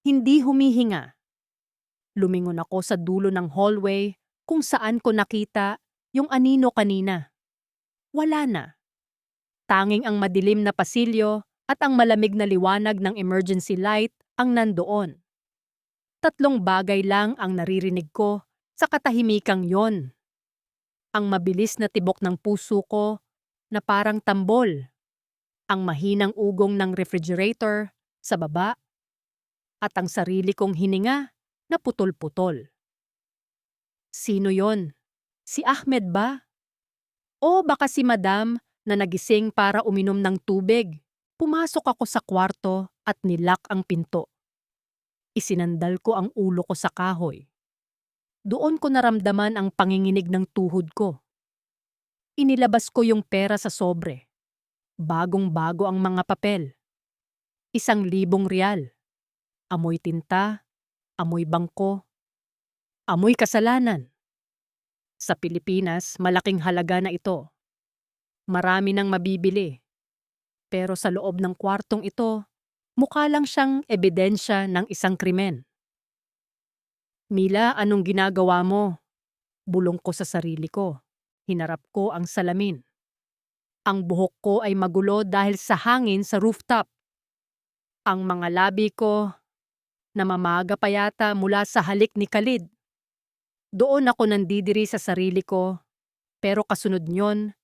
hindi humihinga. Lumingon ako sa dulo ng hallway kung saan ko nakita yung anino kanina. Wala na. Tanging ang madilim na pasilyo at ang malamig na liwanag ng emergency light ang nandoon. 3 bagay lang ang naririnig ko sa katahimikang yon. Ang mabilis na tibok ng puso ko na parang tambol, ang mahinang ugong ng refrigerator sa baba, at ang sarili kong hininga na putol-putol. Sino yon? Si Ahmed ba? O baka si Madam na nagising para uminom ng tubig? Pumasok ako sa kwarto at nilak ang pinto. Isinandal ko ang ulo ko sa kahoy. Doon ko naramdaman ang panginginig ng tuhod ko. Inilabas ko yung pera sa sobre. Bagong-bago ang mga papel. 1,000 real. Amoy tinta, amoy bangko, amoy kasalanan. Sa Pilipinas, malaking halaga na ito. Marami nang mabibili. Pero sa loob ng kwartong ito, mukha lang siyang ebidensya ng isang krimen. Mila, anong ginagawa mo? Bulong ko sa sarili ko. Hinarap ko ang salamin. Ang buhok ko ay magulo dahil sa hangin sa rooftop. Ang mga labi ko, namamaga pa yata mula sa halik ni Khalid. Doon ako nandidiri sa sarili ko, pero kasunod nyon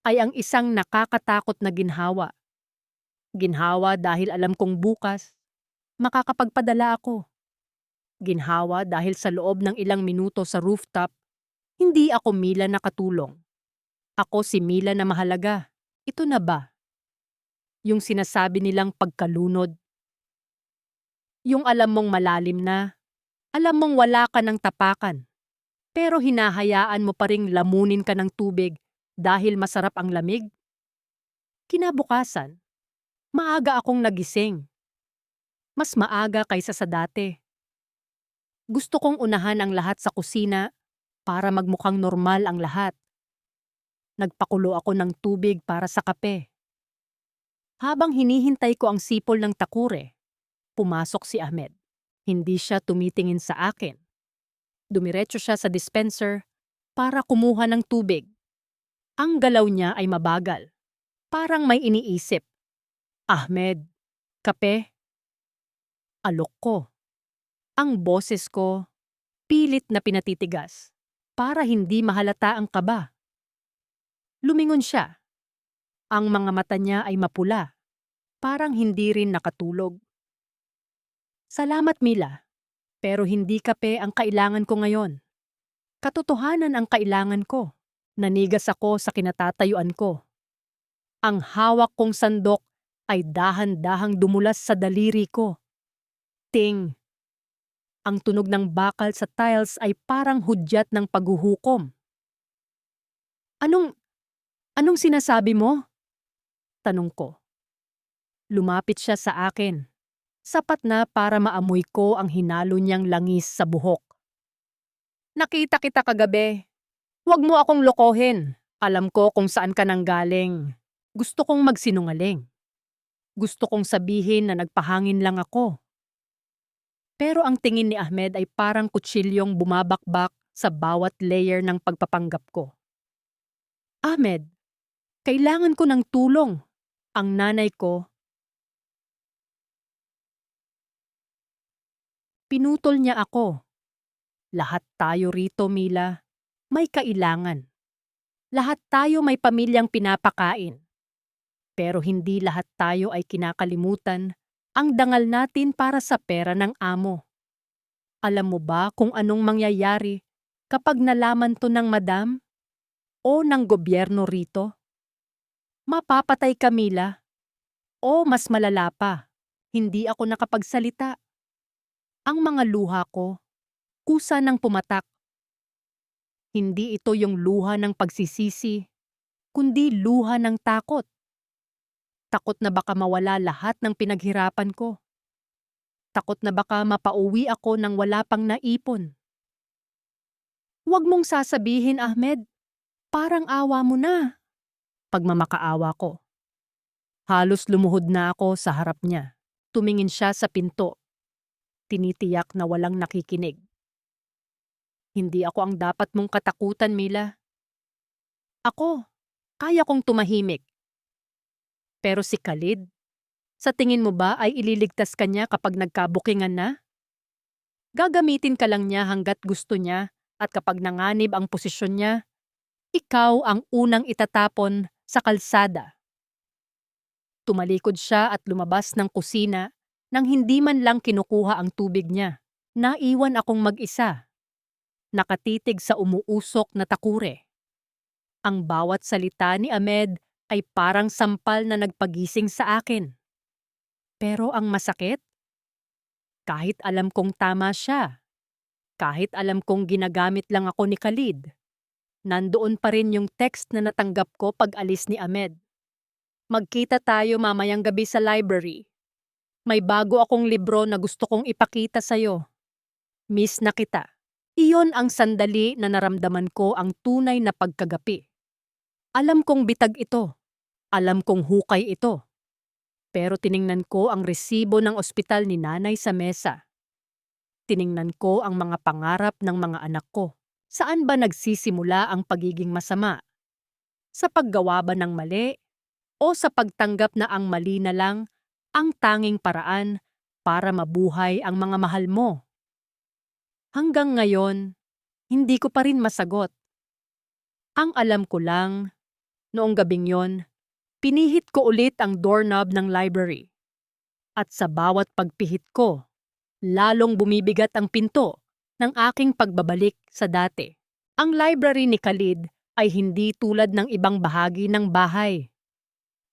ay ang isang nakakatakot na ginhawa. Ginhawa dahil alam kong bukas, makakapagpadala ako. Ginhawa dahil sa loob ng ilang minuto sa rooftop, hindi ako Mila na katulong. Ako si Mila na mahalaga. Ito na ba? Yung sinasabi nilang pagkalunod. Yung alam mong malalim na, alam mong wala ka ng tapakan. Pero hinahayaan mo pa ring lamunin ka ng tubig dahil masarap ang lamig? Kinabukasan, maaga akong nagising. Mas maaga kaysa sa dati. Gusto kong unahan ang lahat sa kusina para magmukhang normal ang lahat. Nagpakulo ako ng tubig para sa kape. Habang hinihintay ko ang sipol ng takure, pumasok si Ahmed. Hindi siya tumitingin sa akin. Dumiretso siya sa dispenser para kumuha ng tubig. Ang galaw niya ay mabagal. Parang may iniisip. Ahmed, kape? Alok ko. Ang boses ko, pilit na pinatitigas para hindi mahalata ang kaba. Lumingon siya. Ang mga mata niya ay mapula. Parang hindi rin nakatulog. Salamat, Mila. Pero hindi kape ang kailangan ko ngayon. Katotohanan ang kailangan ko. Nanigas ako sa kinatatayuan ko. Ang hawak kong sandok ay dahan-dahang dumulas sa daliri ko. Ting! Ang tunog ng bakal sa tiles ay parang hudyat ng paghuhukom. Anong sinasabi mo? Tanong ko. Lumapit siya sa akin. Sapat na para maamoy ko ang hinalo niyang langis sa buhok. Nakita kita kagabi. Huwag mo akong lokohin. Alam ko kung saan ka nanggaling. Gusto kong magsinungaling. Gusto kong sabihin na nagpahangin lang ako. Pero ang tingin ni Ahmed ay parang kutsilyong bumabakbak sa bawat layer ng pagpapanggap ko. Ahmed, kailangan ko ng tulong. Ang nanay ko, pinutol niya ako. Lahat tayo rito, Mila, may kailangan. Lahat tayo may pamilyang pinapakain. Pero hindi lahat tayo ay kinakalimutan ang dangal natin para sa pera ng amo. Alam mo ba kung anong mangyayari kapag nalaman to ng madam o ng gobyerno rito? Mapapatay ka, Mila. O mas malala pa, hindi ako nakapagsalita. Ang mga luha ko, kusa ng pumatak. Hindi ito yung luha ng pagsisisi, kundi luha ng takot. Takot na baka mawala lahat ng pinaghirapan ko. Takot na baka mapauwi ako nang wala pang naipon. Huwag mong sasabihin, Ahmed. Parang awa mo na. Pagmamakaawa ko. Halos lumuhod na ako sa harap niya. Tumingin siya sa pinto. Tinitiyak na walang nakikinig. Hindi ako ang dapat mong katakutan, Mila. Ako, kaya kong tumahimik. Pero si Khalid, sa tingin mo ba ay ililigtas ka niya kapag nagkabukingan na? Gagamitin ka lang niya hanggat gusto niya at kapag nanganib ang posisyon niya, ikaw ang unang itatapon sa kalsada. Tumalikod siya at lumabas ng kusina nang hindi man lang kinukuha ang tubig niya. Naiwan akong mag-isa. Nakatitig sa umuusok na takure. Ang bawat salita ni Ahmed ay parang sampal na nagpagising sa akin. Pero ang masakit, kahit alam kong tama siya, kahit alam kong ginagamit lang ako ni Khalid, nandoon pa rin yung text na natanggap ko pag alis ni Ahmed. Magkita tayo mamayang gabi sa library. May bago akong libro na gusto kong ipakita sa'yo. Miss na kita. Iyon ang sandali na naramdaman ko ang tunay na pagkagapi. Alam kong bitag ito. Alam kong hukay ito. Pero tiningnan ko ang resibo ng ospital ni nanay sa mesa. Tiningnan ko ang mga pangarap ng mga anak ko. Saan ba nagsisimula ang pagiging masama? Sa paggawa ba ng mali? O sa pagtanggap na ang mali na lang ang tanging paraan para mabuhay ang mga mahal mo? Hanggang ngayon, hindi ko pa rin masagot. Ang alam ko lang, noong gabing yon, pinihit ko ulit ang doorknob ng library. At sa bawat pagpihit ko, lalong bumibigat ang pinto ng aking pagbabalik sa dati. Ang library ni Khalid ay hindi tulad ng ibang bahagi ng bahay.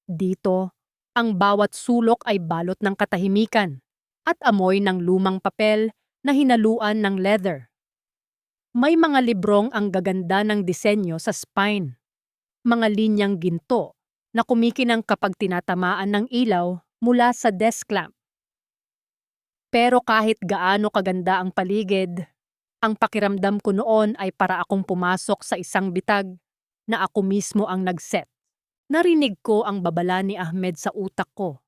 Dito, ang bawat sulok ay balot ng katahimikan at amoy ng lumang papel na hinaluan ng leather. May mga librong ang gaganda ng disenyo sa spine. Mga linyang ginto na kumikinang kapag tinatamaan ng ilaw mula sa desk lamp. Pero kahit gaano kaganda ang paligid, ang pakiramdam ko noon ay para akong pumasok sa isang bitag na ako mismo ang nag-set. Narinig ko ang babala ni Ahmed sa utak ko.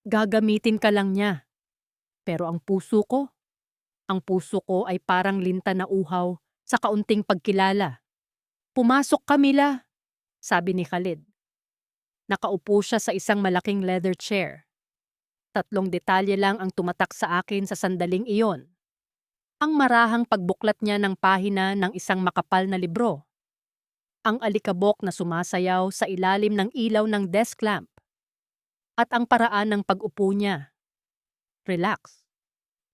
Gagamitin ka lang niya. Pero ang puso ko ay parang linta na uhaw sa kaunting pagkilala. Pumasok ka, Mila, sabi ni Khalid. Nakaupo siya sa isang malaking leather chair. 3 detalye lang ang tumatak sa akin sa sandaling iyon. Ang marahang pagbuklat niya ng pahina ng isang makapal na libro. Ang alikabok na sumasayaw sa ilalim ng ilaw ng desk lamp. At ang paraan ng pag-upo niya. Relax.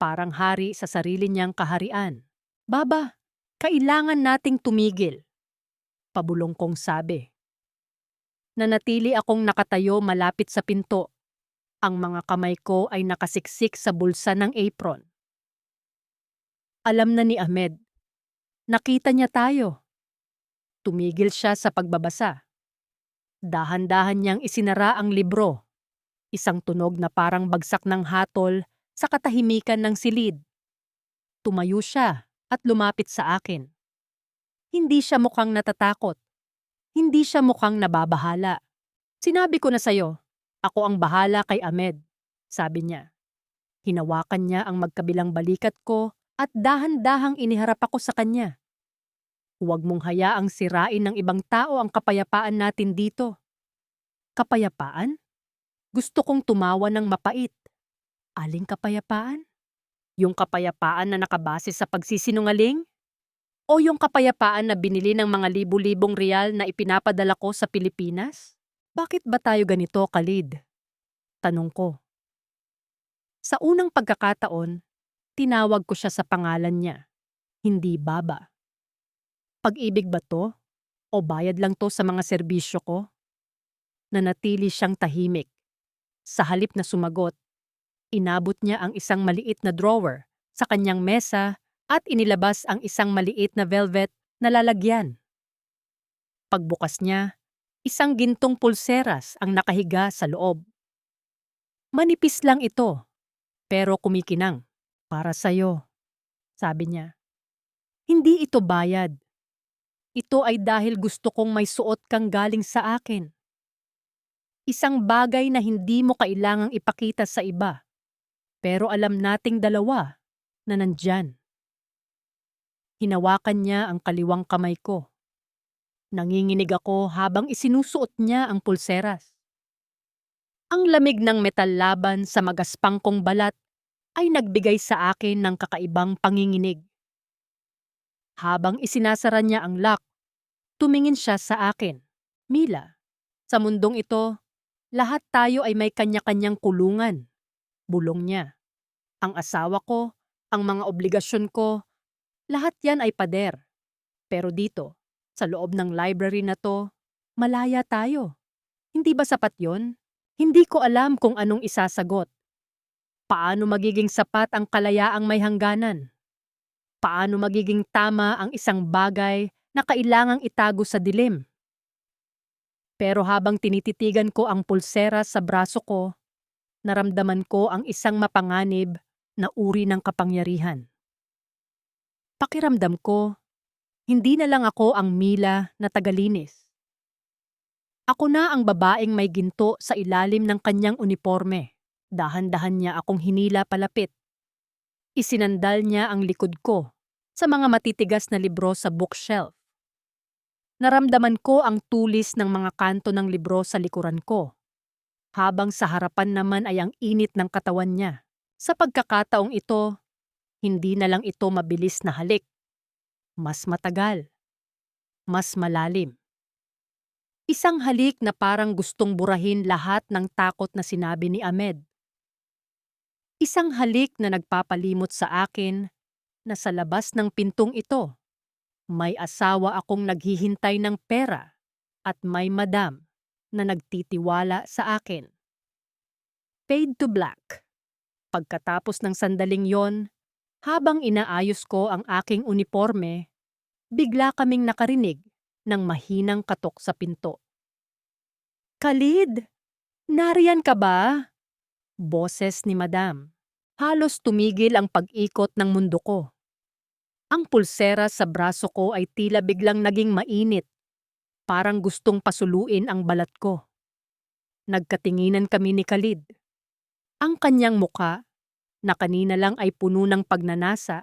Parang hari sa sarili niyang kaharian. Baba, kailangan nating tumigil. Pabulong kong sabi. Nanatili akong nakatayo malapit sa pinto. Ang mga kamay ko ay nakasiksik sa bulsa ng apron. Alam na ni Ahmed. Nakita niya tayo. Tumigil siya sa pagbabasa. Dahan-dahan niyang isinara ang libro. Isang tunog na parang bagsak ng hatol sa katahimikan ng silid. Tumayo siya at lumapit sa akin. Hindi siya mukhang natatakot. Hindi siya mukhang nababahala. Sinabi ko na sa'yo, ako ang bahala kay Ahmed, sabi niya. Hinawakan niya ang magkabilang balikat ko at dahan-dahang iniharap ako sa kanya. Huwag mong hayaang sirain ng ibang tao ang kapayapaan natin dito. Kapayapaan? Gusto kong tumawa ng mapait. Aling kapayapaan? Yung kapayapaan na nakabase sa pagsisinungaling? O yung kapayapaan na binili ng mga libu-libong real na ipinapadala ko sa Pilipinas? Bakit ba tayo ganito, Khalid? Tanong ko. Sa unang pagkakataon, tinawag ko siya sa pangalan niya, hindi Baba. Pag-ibig ba to? O bayad lang to sa mga serbisyo ko? Nanatili siyang tahimik. Sa halip na sumagot, inabot niya ang isang maliit na drawer sa kanyang mesa at inilabas ang isang maliit na velvet na lalagyan. Pagbukas niya, isang gintong pulseras ang nakahiga sa loob. Manipis lang ito, pero kumikinang. Para sa'yo, sabi niya. Hindi ito bayad. Ito ay dahil gusto kong may suot kang galing sa akin. Isang bagay na hindi mo kailangang ipakita sa iba, pero alam nating dalawa na nandyan. Hinawakan niya ang kaliwang kamay ko. Nanginginig ako habang isinusuot niya ang pulseras. Ang lamig ng metal laban sa magaspang kong balat ay nagbigay sa akin ng kakaibang panginginig. Habang isinasara niya ang lock, tumingin siya sa akin. Mila, sa mundong ito, lahat tayo ay may kanya-kanyang kulungan. Bulong niya. Ang asawa ko, ang mga obligasyon ko, lahat yan ay pader. Pero dito, sa loob ng library na to, malaya tayo. Hindi ba sapat yon? Hindi ko alam kung anong isasagot. Paano magiging sapat ang kalayaang may hangganan? Paano magiging tama ang isang bagay na kailangang itago sa dilim? Pero habang tinititigan ko ang pulsera sa braso ko, naramdaman ko ang isang mapanganib na uri ng kapangyarihan. Pakiramdam ko, hindi na lang ako ang Mila na tagalinis. Ako na ang babaeng may ginto sa ilalim ng kanyang uniforme. Dahan-dahan niya akong hinila palapit. Isinandal niya ang likod ko sa mga matitigas na libro sa bookshelf. Naramdaman ko ang tulis ng mga kanto ng libro sa likuran ko, habang sa harapan naman ay ang init ng katawan niya. Sa pagkakataong ito, hindi na lang ito mabilis na halik. Mas matagal. Mas malalim. Isang halik na parang gustong burahin lahat ng takot na sinabi ni Ahmed. Isang halik na nagpapalimot sa akin na sa labas ng pintong ito, may asawa akong naghihintay ng pera at may madam na nagtitiwala sa akin. Fade to black. Pagkatapos ng sandaling yon, habang inaayos ko ang aking uniforme, bigla kaming nakarinig ng mahinang katok sa pinto. Khalid, nariyan ka ba? Boses ni Madam. Halos tumigil ang pag-ikot ng mundo ko. Ang pulsera sa braso ko ay tila biglang naging mainit, parang gustong pasuluin ang balat ko. Nagkatinginan kami ni Khalid. Ang kanyang muka, na kanina lang ay puno ng pagnanasa,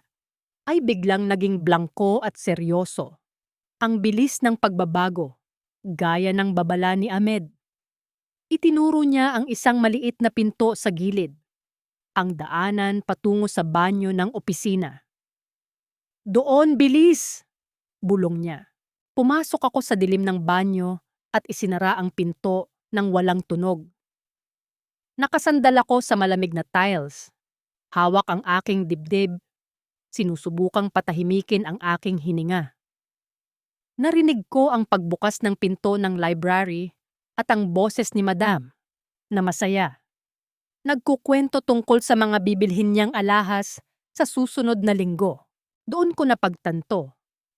ay biglang naging blangko at seryoso. Ang bilis ng pagbabago, gaya ng babala ni Ahmed. Itinuro niya ang isang maliit na pinto sa gilid, ang daanan patungo sa banyo ng opisina. Doon, bilis! Bulong niya. Pumasok ako sa dilim ng banyo at isinara ang pinto ng walang tunog. Nakasandal ako sa malamig na tiles. Hawak ang aking dibdib. Sinusubukang patahimikin ang aking hininga. Narinig ko ang pagbukas ng pinto ng library at ang boses ni Madam na masaya. Nagkukwento tungkol sa mga bibilhin niyang alahas sa susunod na linggo. Doon ko napagtanto,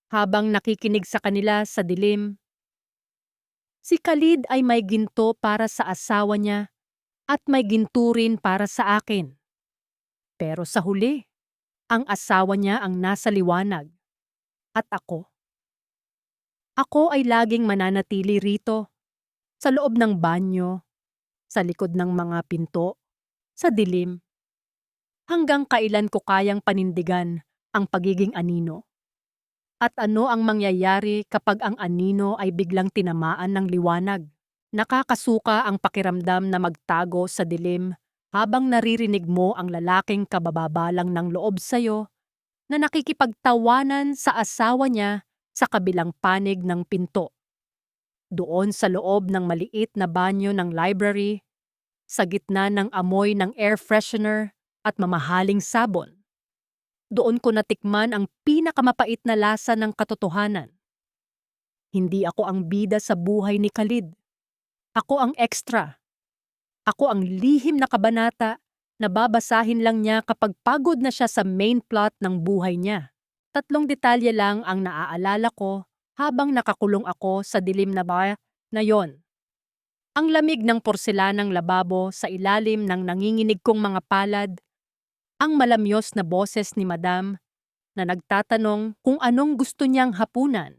habang nakikinig sa kanila sa dilim. Si Khalid ay may ginto para sa asawa niya at may ginto rin para sa akin. Pero sa huli, ang asawa niya ang nasa liwanag. At ako? Ako ay laging mananatili rito, sa loob ng banyo, sa likod ng mga pinto, sa dilim. Hanggang kailan ko kayang panindigan ang pagiging anino. At ano ang mangyayari kapag ang anino ay biglang tinamaan ng liwanag? Nakakasuka ang pakiramdam na magtago sa dilim habang naririnig mo ang lalaking kabababalang ng loob sa'yo na nakikipagtawanan sa asawa niya sa kabilang panig ng pinto. Doon sa loob ng maliit na banyo ng library, sa gitna ng amoy ng air freshener at mamahaling sabon. Doon ko natikman ang pinakamapait na lasa ng katotohanan. Hindi ako ang bida sa buhay ni Khalid. Ako ang extra. Ako ang lihim na kabanata na babasahin lang niya kapag pagod na siya sa main plot ng buhay niya. 3 detalye lang ang naaalala ko habang nakakulong ako sa dilim na bar na yon. Ang lamig ng porselanang lababo sa ilalim ng nanginginig kong mga palad, ang malamyos na boses ni Madam na nagtatanong kung anong gusto niyang hapunan,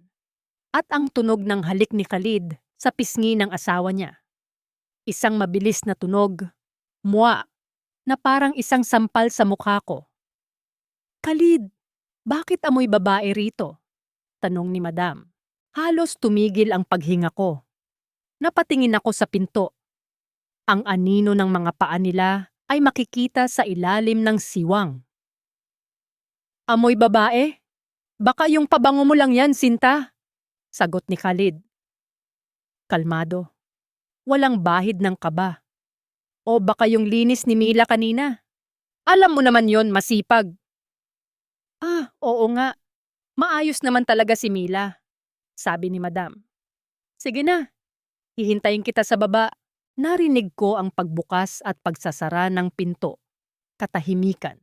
at ang tunog ng halik ni Khalid sa pisngi ng asawa niya. Isang mabilis na tunog, mwa, na parang isang sampal sa mukha ko. Khalid, bakit amoy babae rito? Tanong ni Madam. Halos tumigil ang paghinga ko. Napatingin ako sa pinto. Ang anino ng mga paa nila ay makikita sa ilalim ng siwang. Amoy babae? Baka yung pabango mo lang yan, Sinta. Sagot ni Khalid. Kalmado. Walang bahid ng kaba. O baka yung linis ni Mila kanina. Alam mo naman yon, masipag. Oo nga. Maayos naman talaga si Mila, sabi ni Madam. Sige na, hihintayin kita sa baba. Narinig ko ang pagbukas at pagsasara ng pinto. Katahimikan.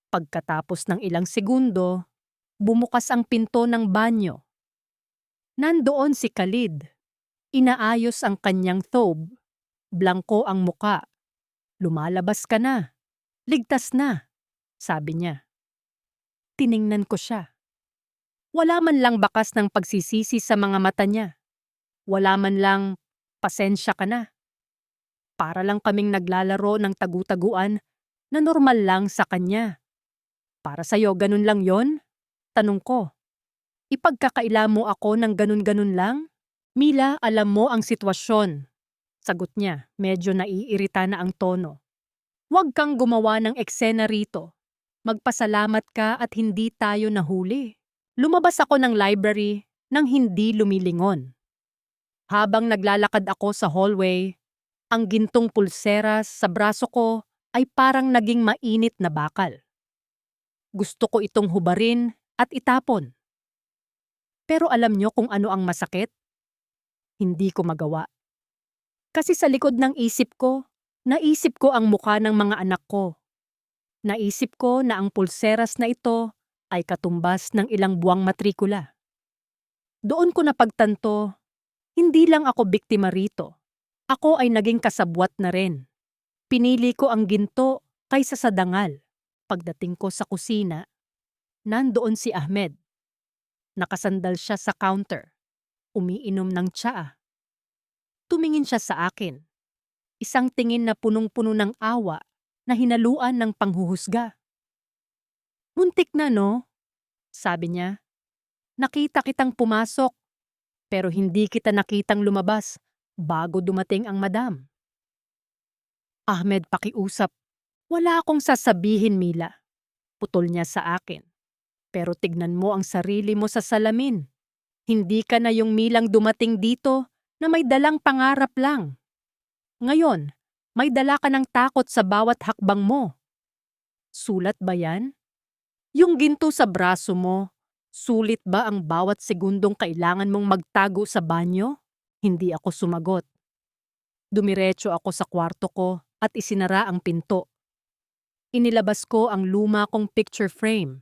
Pagkatapos ng ilang segundo, bumukas ang pinto ng banyo. Nandoon si Khalid. Inaayos ang kanyang thobe. Blangko ang muka. Lumalabas ka na. Ligtas na, sabi niya. Tiningnan ko siya. Wala man lang bakas ng pagsisisi sa mga mata niya. Wala man lang, pasensya ka na. Para lang kaming naglalaro ng tagu-taguan na normal lang sa kanya. Para sa'yo, ganun lang yon? Tanong ko. Ipagkakaila mo ako ng ganun-ganun lang? Mila, alam mo ang sitwasyon. Sagot niya, medyo naiirita na ang tono. Huwag kang gumawa ng eksena rito. Magpasalamat ka at hindi tayo nahuli. Lumabas ako ng library nang hindi lumilingon. Habang naglalakad ako sa hallway, ang gintong pulseras sa braso ko ay parang naging mainit na bakal. Gusto ko itong hubarin at itapon. Pero alam niyo kung ano ang masakit? Hindi ko magawa. Kasi sa likod ng isip ko, naisip ko ang mukha ng mga anak ko. Naisip ko na ang pulseras na ito ay katumbas ng ilang buwang matrikula. Doon ko napagtanto, hindi lang ako biktima rito. Ako ay naging kasabwat na rin. Pinili ko ang ginto kaysa sa dangal. Pagdating ko sa kusina, nandoon si Ahmed. Nakasandal siya sa counter. Umiinom ng tsaa. Tumingin siya sa akin. Isang tingin na punong-puno ng awa na hinaluan ng panghuhusga. Muntik na, no? Sabi niya. Nakita kitang pumasok, pero hindi kita nakitang lumabas bago dumating ang madam. Ahmed, pakiusap. Wala akong sasabihin, Mila. Putol niya sa akin. Pero tignan mo ang sarili mo sa salamin. Hindi ka na yung Milang dumating dito na may dalang pangarap lang. Ngayon, may dala ka ng takot sa bawat hakbang mo. Sulat ba yan? Yung ginto sa braso mo, sulit ba ang bawat segundong kailangan mong magtago sa banyo? Hindi ako sumagot. Dumiretso ako sa kwarto ko at isinara ang pinto. Inilabas ko ang luma kong picture frame.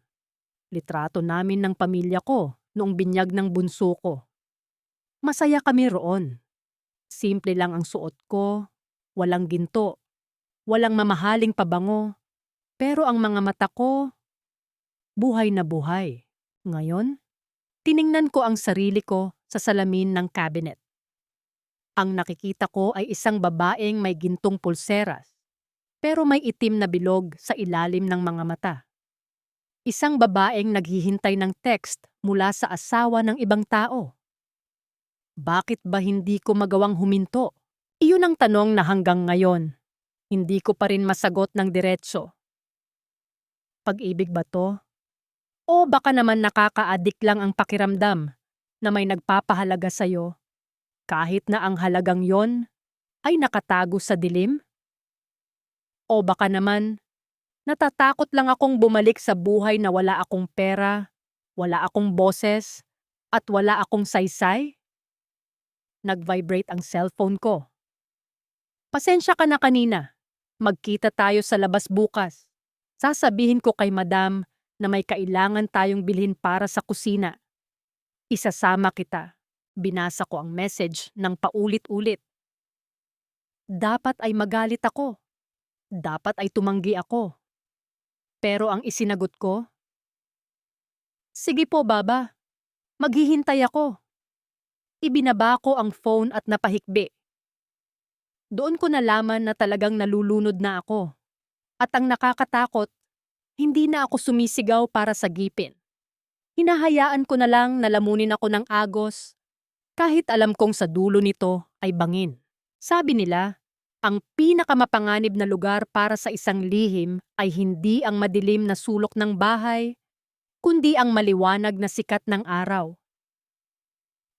Litrato namin ng pamilya ko noong binyag ng bunso ko. Masaya kami roon. Simple lang ang suot ko, walang ginto, walang mamahaling pabango, pero ang mga mata ko, buhay na buhay. Ngayon, tiningnan ko ang sarili ko sa salamin ng cabinet. Ang nakikita ko ay isang babaeng may gintong pulseras, pero may itim na bilog sa ilalim ng mga mata. Isang babaeng naghihintay ng text mula sa asawa ng ibang tao. Bakit ba hindi ko magawang huminto? Iyon ang tanong na hanggang ngayon, hindi ko pa rin masagot ng diretso. Pag-ibig ba to? O baka naman nakaka-addict lang ang pakiramdam na may nagpapahalaga sa'yo kahit na ang halagang yon ay nakatago sa dilim? O baka naman natatakot lang akong bumalik sa buhay na wala akong pera, wala akong boses, at wala akong saysay? Nag-vibrate ang cellphone ko. Pasensya ka na kanina. Magkita tayo sa labas bukas. Sasabihin ko kay madam na may kailangan tayong bilhin para sa kusina. Isasama kita. Binasa ko ang message ng paulit-ulit. Dapat ay magalit ako. Dapat ay tumanggi ako. Pero ang isinagot ko, sige po baba, maghihintay ako. Ibinaba ko ang phone at napahikbi. Doon ko nalaman na talagang nalulunod na ako. At ang nakakatakot, hindi na ako sumisigaw para sagipin. Hinahayaan ko na lang na lamunin ako ng agos, kahit alam kong sa dulo nito ay bangin. Sabi nila, ang pinakamapanganib na lugar para sa isang lihim ay hindi ang madilim na sulok ng bahay, kundi ang maliwanag na sikat ng araw.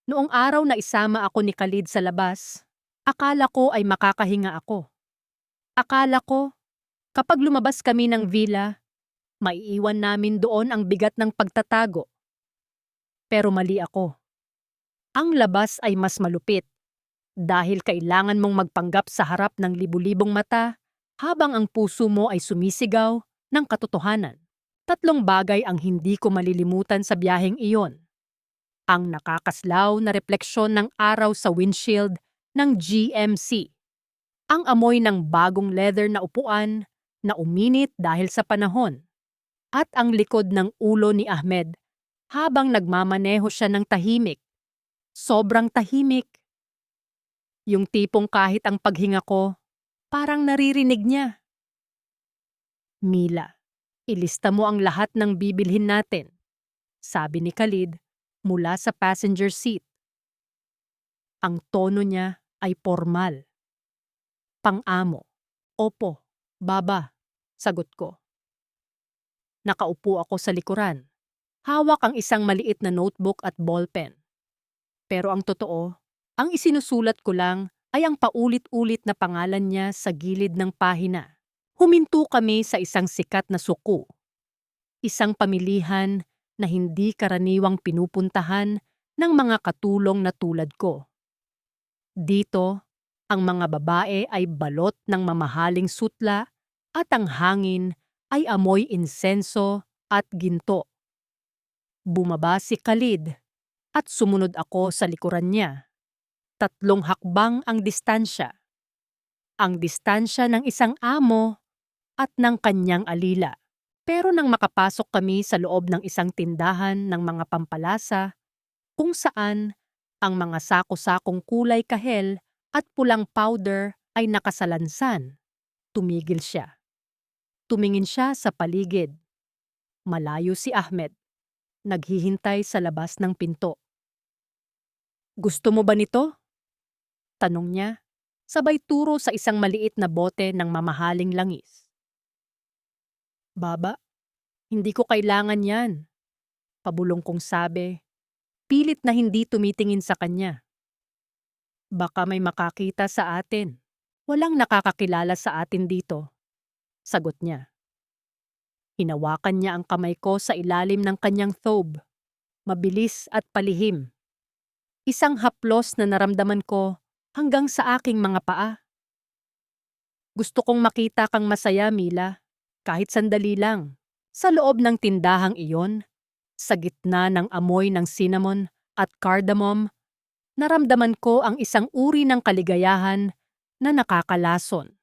Noong araw na isama ako ni Khalid sa labas, akala ko ay makakahinga ako. Akala ko, kapag lumabas kami ng villa, maiiwan namin doon ang bigat ng pagtatago. Pero mali ako. Ang labas ay mas malupit. Dahil kailangan mong magpanggap sa harap ng libu-libong mata habang ang puso mo ay sumisigaw ng katotohanan. 3 bagay ang hindi ko malilimutan sa biyaheng iyon. Ang nakakaslaw na refleksyon ng araw sa windshield ng GMC. Ang amoy ng bagong leather na upuan na uminit dahil sa panahon. At ang likod ng ulo ni Ahmed habang nagmamaneho siya ng tahimik. Sobrang tahimik. Yung tipong kahit ang paghinga ko, parang naririnig niya. Mila, ilista mo ang lahat ng bibilhin natin, sabi ni Khalid mula sa passenger seat. Ang tono niya ay formal. Pang-amo. Opo, baba, sagot ko. Nakaupo ako sa likuran. Hawak ang isang maliit na notebook at ballpen. Pero ang totoo, ang isinusulat ko lang ay ang paulit-ulit na pangalan niya sa gilid ng pahina. Huminto kami sa isang sikat na suko. Isang pamilihan na hindi karaniwang pinupuntahan ng mga katulong na tulad ko. Dito, ang mga babae ay balot ng mamahaling sutla at ang hangin ay amoy insenso at ginto. Bumaba si Khalid at sumunod ako sa likuran niya. 3 hakbang ang distansya. Ang distansya ng isang amo at ng kanyang alila. Pero nang makapasok kami sa loob ng isang tindahan ng mga pampalasa, kung saan ang mga sako-sakong kulay kahel at pulang powder ay nakasalansan, tumigil siya. Tumingin siya sa paligid. Malayo si Ahmed. Naghihintay sa labas ng pinto. Gusto mo ba nito? Tanong niya, sabay turo sa isang maliit na bote ng mamahaling langis. Baba, hindi ko kailangan yan. Pabulong kong sabi, pilit na hindi tumitingin sa kanya. Baka may makakita sa atin. Walang nakakakilala sa atin dito. Sagot niya. Hinawakan niya ang kamay ko sa ilalim ng kanyang thobe. Mabilis at palihim. Isang haplos na naramdaman ko hanggang sa aking mga paa. Gusto kong makita kang masaya, Mila, kahit sandali lang. Sa loob ng tindahang iyon, sa gitna ng amoy ng cinnamon at cardamom, naramdaman ko ang isang uri ng kaligayahan na nakakalason.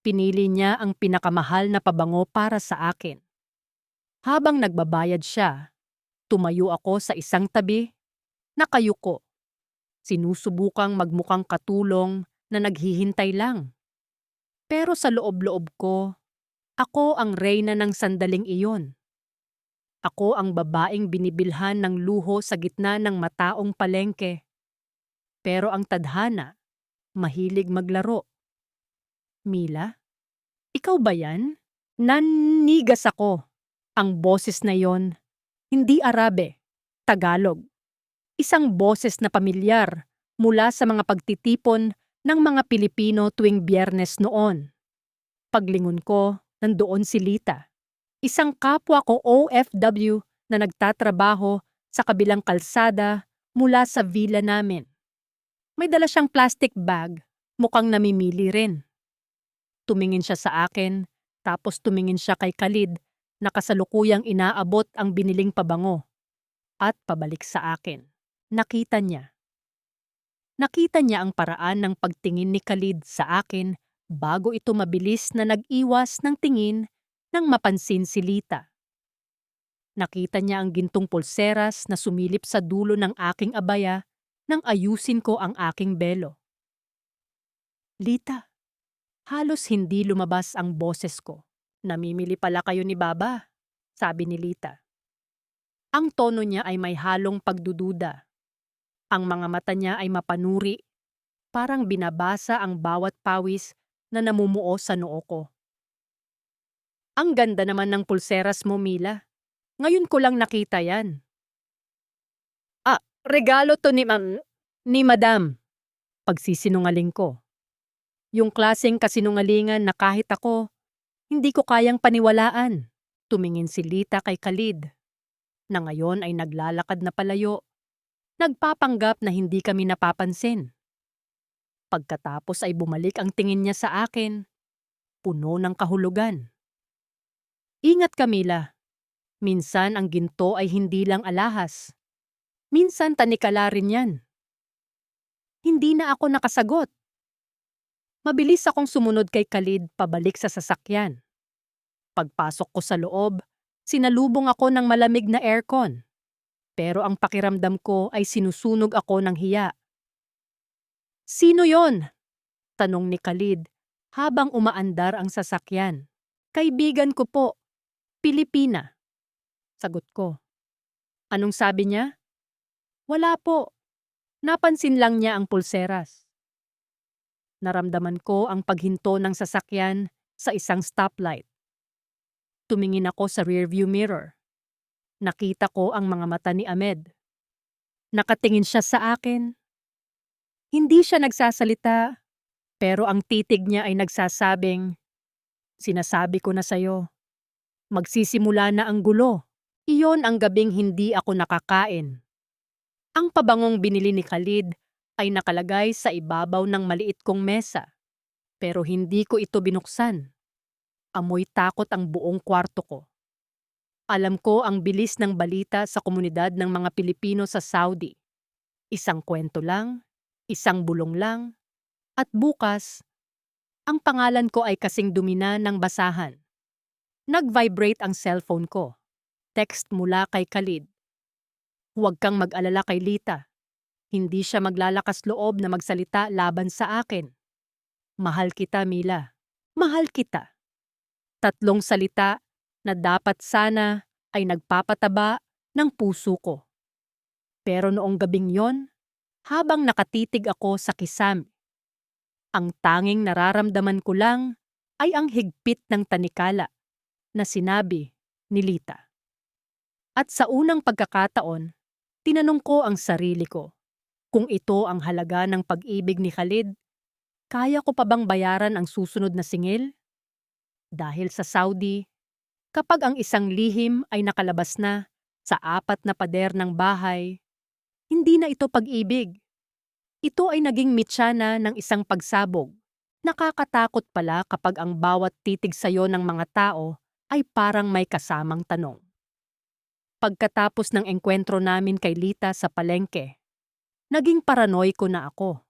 Pinili niya ang pinakamahal na pabango para sa akin. Habang nagbabayad siya, tumayo ako sa isang tabi, nakayuko. Sinusubukang magmukhang katulong na naghihintay lang. Pero sa loob-loob ko, ako ang reyna ng sandaling iyon. Ako ang babaeng binibilhan ng luho sa gitna ng mataong palengke. Pero ang tadhana, mahilig maglaro. Mila, ikaw ba yan? Nanigas ako. Ang boses na yon, hindi Arabe, Tagalog. Isang boses na pamilyar mula sa mga pagtitipon ng mga Pilipino tuwing Biyernes noon. Paglingon ko, nandoon si Lita. Isang kapwa ko OFW na nagtatrabaho sa kabilang kalsada mula sa villa namin. May dala siyang plastic bag, mukhang namimili rin. Tumingin siya sa akin, tapos tumingin siya kay Khalid na kasalukuyang inaabot ang biniling pabango. At pabalik sa akin. Nakita niya. Nakita niya ang paraan ng pagtingin ni Khalid sa akin bago ito mabilis na nag-iwas ng tingin nang mapansin si Lita. Nakita niya ang gintong pulseras na sumilip sa dulo ng aking abaya nang ayusin ko ang aking belo. Lita, halos hindi lumabas ang boses ko. Namimili pala kayo ni Baba, sabi ni Lita. Ang tono niya ay may halong pagdududa. Ang mga mata niya ay mapanuri, parang binabasa ang bawat pawis na namumuo sa noo ko. Ang ganda naman ng pulseras mo, Mila. Ngayon ko lang nakita yan. Regalo to ni Madam. Pagsisinungaling ko. Yung klaseng kasinungalingan na kahit ako, hindi ko kayang paniwalaan. Tumingin si Lita kay Khalid, na ngayon ay naglalakad na palayo. Nagpapanggap na hindi kami napapansin. Pagkatapos ay bumalik ang tingin niya sa akin, puno ng kahulugan. Ingat ka, Mila. Minsan ang ginto ay hindi lang alahas. Minsan tanikala rin yan. Hindi na ako nakasagot. Mabilis akong sumunod kay Khalid pabalik sa sasakyan. Pagpasok ko sa loob, sinalubong ako ng malamig na aircon. Pero ang pakiramdam ko ay sinusunog ako ng hiya. Sino yon? Tanong ni Khalid habang umaandar ang sasakyan. Kaibigan ko po, Pilipina. Sagot ko. Anong sabi niya? Wala po. Napansin lang niya ang pulseras. Naramdaman ko ang paghinto ng sasakyan sa isang stoplight. Tumingin ako sa rearview mirror. Nakita ko ang mga mata ni Ahmed. Nakatingin siya sa akin. Hindi siya nagsasalita, pero ang titig niya ay nagsasabing, "Sinasabi ko na sa'yo, magsisimula na ang gulo." Iyon ang gabing hindi ako nakakain. Ang pabangong binili ni Khalid ay nakalagay sa ibabaw ng maliit kong mesa, pero hindi ko ito binuksan. Amoy takot ang buong kwarto ko. Alam ko ang bilis ng balita sa komunidad ng mga Pilipino sa Saudi. Isang kwento lang, isang bulong lang, at bukas, ang pangalan ko ay kasing dumina ng basahan. Nag-vibrate ang cellphone ko. Text mula kay Khalid. Huwag kang mag-alala kay Lita. Hindi siya maglalakas loob na magsalita laban sa akin. Mahal kita, Mila. Mahal kita. 3 salita na dapat sana ay nagpapataba ng puso ko. Pero noong gabing yon, habang nakatitig ako sa kisame, ang tanging nararamdaman ko lang ay ang higpit ng tanikala na sinabi ni Lita. At sa unang pagkakataon, tinanong ko ang sarili ko, kung ito ang halaga ng pag-ibig ni Khalid, kaya ko pa bang bayaran ang susunod na singil? Dahil sa Saudi, kapag ang isang lihim ay nakalabas na sa 4 na pader ng bahay, hindi na ito pag-ibig. Ito ay naging mitsyana ng isang pagsabog. Nakakatakot pala kapag ang bawat titig sayo ng mga tao ay parang may kasamang tanong. Pagkatapos ng engkwentro namin kay Lita sa palengke, naging paranoiko na ako.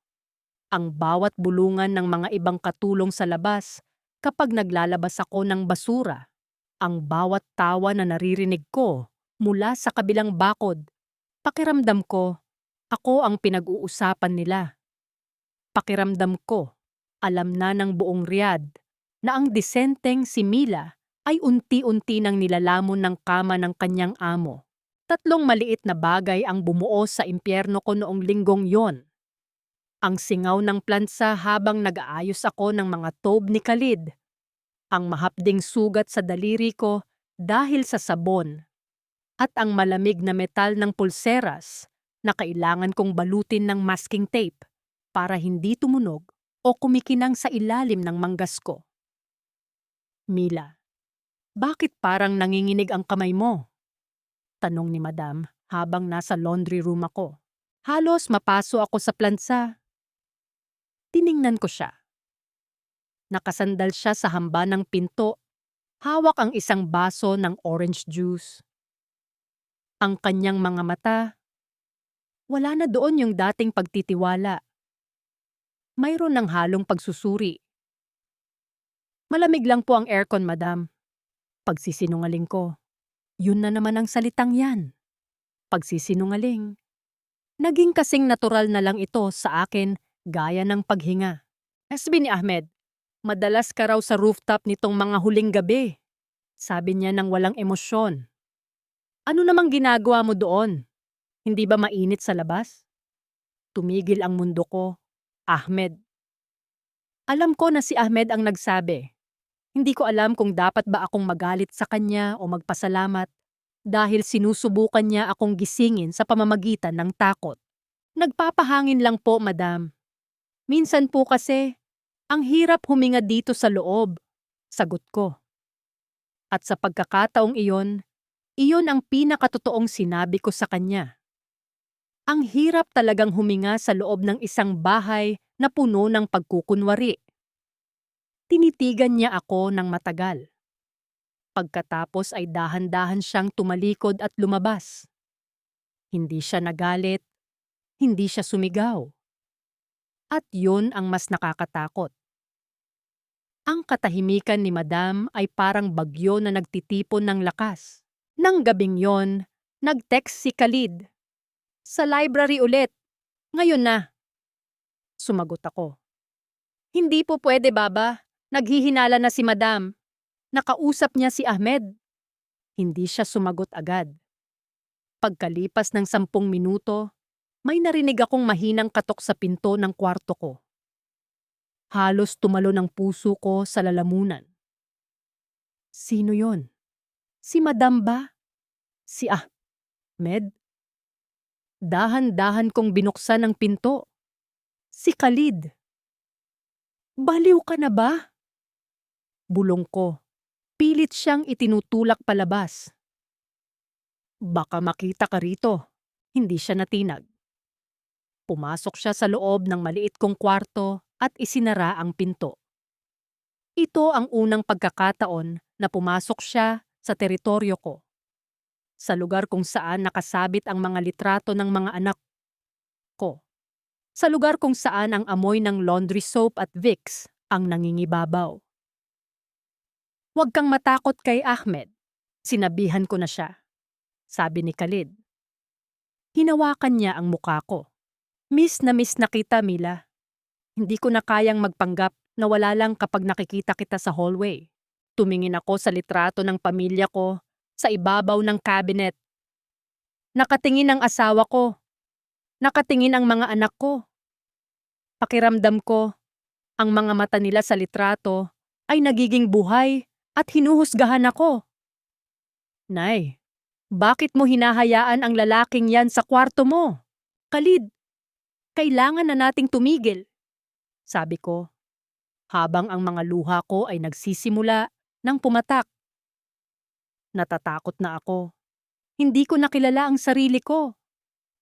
Ang bawat bulungan ng mga ibang katulong sa labas kapag naglalabas ako ng basura, ang bawat tawa na naririnig ko mula sa kabilang bakod, pakiramdam ko, ako ang pinag-uusapan nila. Pakiramdam ko, alam na ng buong Riyadh na ang disenteng si Mila ay unti-unti nang nilalamon ng kama ng kanyang amo. 3 maliit na bagay ang bumuo sa impyerno ko noong linggong yon. Ang singaw ng plansa habang nag-aayos ako ng mga tobe ni Khalid. Ang mahapding sugat sa daliri ko dahil sa sabon. At ang malamig na metal ng pulseras na kailangan kong balutin ng masking tape para hindi tumunog o kumikinang sa ilalim ng manggas ko. Mila, bakit parang nanginginig ang kamay mo? Tanong ni Madam habang nasa laundry room ako. Halos mapaso ako sa plansa. Tiningnan ko siya. Nakasandal siya sa hamba ng pinto. Hawak ang isang baso ng orange juice. Ang kanyang mga mata, wala na doon yung dating pagtitiwala. Mayroon ng halong pagsusuri. Malamig lang po ang aircon, Madam. Pagsisinungaling ko. Yun na naman ang salitang yan. Pagsisinungaling. Naging kasing natural na lang ito sa akin gaya ng paghinga. Sabi ni Ahmed, madalas ka raw sa rooftop nitong mga huling gabi. Sabi niya nang walang emosyon. Ano namang ginagawa mo doon? Hindi ba mainit sa labas? Tumigil ang mundo ko. Ahmed. Alam ko na si Ahmed ang nagsabi. Hindi ko alam kung dapat ba akong magalit sa kanya o magpasalamat dahil sinusubukan niya akong gisingin sa pamamagitan ng takot. Nagpapahangin lang po, Madam. Minsan po kasi, ang hirap huminga dito sa loob, sagot ko. At sa pagkakataong iyon ang pinakatotoong sinabi ko sa kanya. Ang hirap talagang huminga sa loob ng isang bahay na puno ng pagkukunwari. Tinitigan niya ako ng matagal. Pagkatapos ay dahan-dahan siyang tumalikod at lumabas. Hindi siya nagalit, hindi siya sumigaw. At yun ang mas nakakatakot. Ang katahimikan ni Madam ay parang bagyo na nagtitipon ng lakas. Nang gabing yon, nag-text si Khalid. Sa library ulit. Ngayon na. Sumagot ako. Hindi po pwede, Baba. Naghihinala na si Madam. Nakausap niya si Ahmed. Hindi siya sumagot agad. Pagkalipas ng 10 minuto, may narinig akong mahinang katok sa pinto ng kwarto ko. Halos tumalo ng puso ko sa lalamunan. Sino yon? Si Madam ba? Si Ahmed? Dahan-dahan kong binuksan ang pinto. Si Khalid. Baliw ka na ba? Bulong ko. Pilit siyang itinutulak palabas. Baka makita ka rito. Hindi siya natinag. Pumasok siya sa loob ng maliit kong kwarto at isinara ang pinto. Ito ang unang pagkakataon na pumasok siya sa teritoryo ko. Sa lugar kung saan nakasabit ang mga litrato ng mga anak ko. Sa lugar kung saan ang amoy ng laundry soap at Vicks ang nangingibabaw. Huwag kang matakot kay Ahmed. Sinabihan ko na siya. Sabi ni Khalid. Hinawakan niya ang muka ko. Miss na kita, Mila. Hindi ko na kayang magpanggap na wala lang kapag nakikita kita sa hallway. Tumingin ako sa litrato ng pamilya ko sa ibabaw ng cabinet. Nakatingin ang asawa ko. Nakatingin ang mga anak ko. Pakiramdam ko, ang mga mata nila sa litrato ay nagiging buhay at hinuhusgahan ako. Nay, bakit mo hinahayaan ang lalaking yan sa kwarto mo? Khalid, kailangan na nating tumigil. Sabi ko, habang ang mga luha ko ay nagsisimula ng pumatak. Natatakot na ako. Hindi ko nakilala ang sarili ko.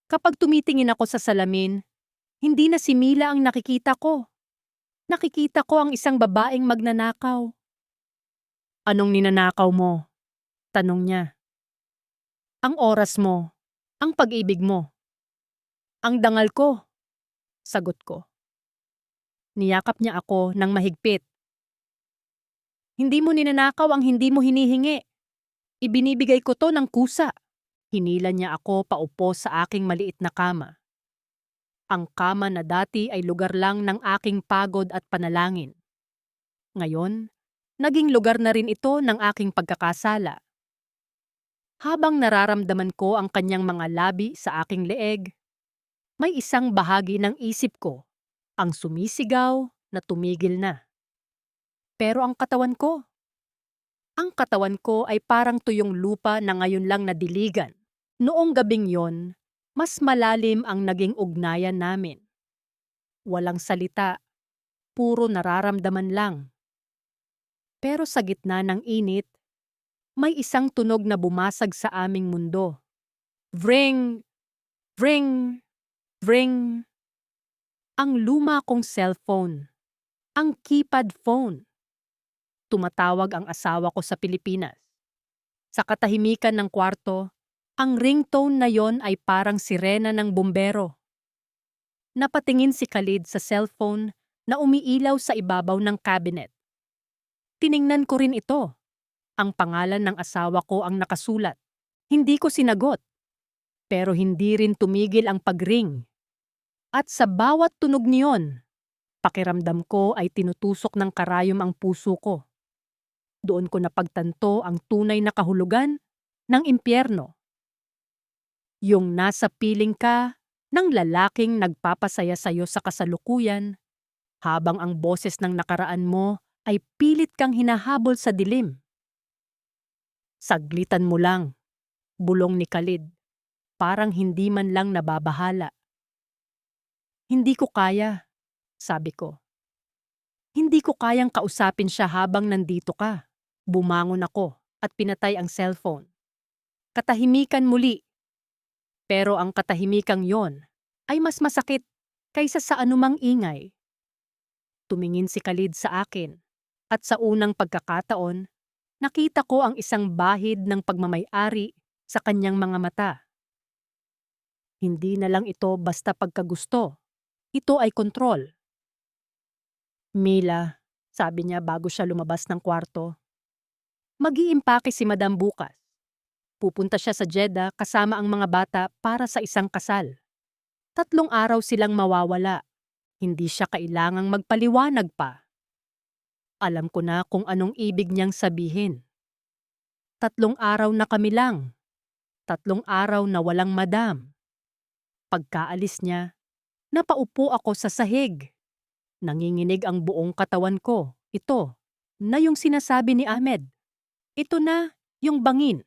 Kapag tumitingin ako sa salamin, hindi na si Mila ang nakikita ko. Nakikita ko ang isang babaeng magnanakaw. Anong ninanakaw mo? Tanong niya. Ang oras mo, ang pag-ibig mo. Ang dangal ko, sagot ko. Niyakap niya ako ng mahigpit. Hindi mo ninanakaw ang hindi mo hinihingi. Ibinibigay ko to ng kusa. Hinila niya ako paupo sa aking maliit na kama. Ang kama na dati ay lugar lang ng aking pagod at panalangin. Ngayon, Naging lugar na rin ito ng aking pagkakasala. Habang nararamdaman ko ang kanyang mga labi sa aking leeg, may isang bahagi ng isip ko ang sumisigaw na tumigil na. Pero ang katawan ko ay parang tuyong lupa na ngayon lang nadiligan. Noong gabing yon, mas malalim ang naging ugnayan namin. Walang salita, puro nararamdaman lang. Pero sa gitna ng init, may isang tunog na bumasag sa aming mundo. Vring! Vring! Vring! Ang luma kong cellphone. Ang keypad phone. Tumatawag ang asawa ko sa Pilipinas. Sa katahimikan ng kwarto, ang ringtone na yon ay parang sirena ng bumbero. Napatingin si Khalid sa cellphone na umiilaw sa ibabaw ng cabinet. Tiningnan ko rin ito. Ang pangalan ng asawa ko ang nakasulat. Hindi ko sinagot. Pero hindi rin tumigil ang pagring. At sa bawat tunog niyon, pakiramdam ko ay tinutusok ng karayom ang puso ko. Doon ko napagtanto ang tunay na kahulugan ng impyerno. Yung nasa piling ka ng lalaking nagpapasaya sa'yo sa kasalukuyan, habang ang boses ng nakaraan mo ay pilit kang hinahabol sa dilim. Saglitan mo lang, bulong ni Khalid, parang hindi man lang nababahala. Hindi ko kaya, sabi ko. Hindi ko kayang kausapin siya habang nandito ka. Bumangon ako at pinatay ang cellphone. Katahimikan muli. Pero ang katahimikang yon ay mas masakit kaysa sa anumang ingay. Tumingin si Khalid sa akin at sa unang pagkakataon, nakita ko ang isang bahid ng pagmamay-ari sa kanyang mga mata. Hindi na lang ito basta pagkagusto. Ito ay kontrol. Mila, sabi niya bago siya lumabas ng kwarto. Mag-iimpake si Madam bukas. Pupunta siya sa Jeddah kasama ang mga bata para sa isang kasal. 3 araw silang mawawala. Hindi siya kailangang magpaliwanag pa. Alam ko na kung anong ibig niyang sabihin. 3 araw na kami lang. 3 araw na walang madam. Pagkaalis niya, napaupo ako sa sahig. Nanginginig ang buong katawan ko. Ito, na yung sinasabi ni Ahmed. Ito na, yung bangin.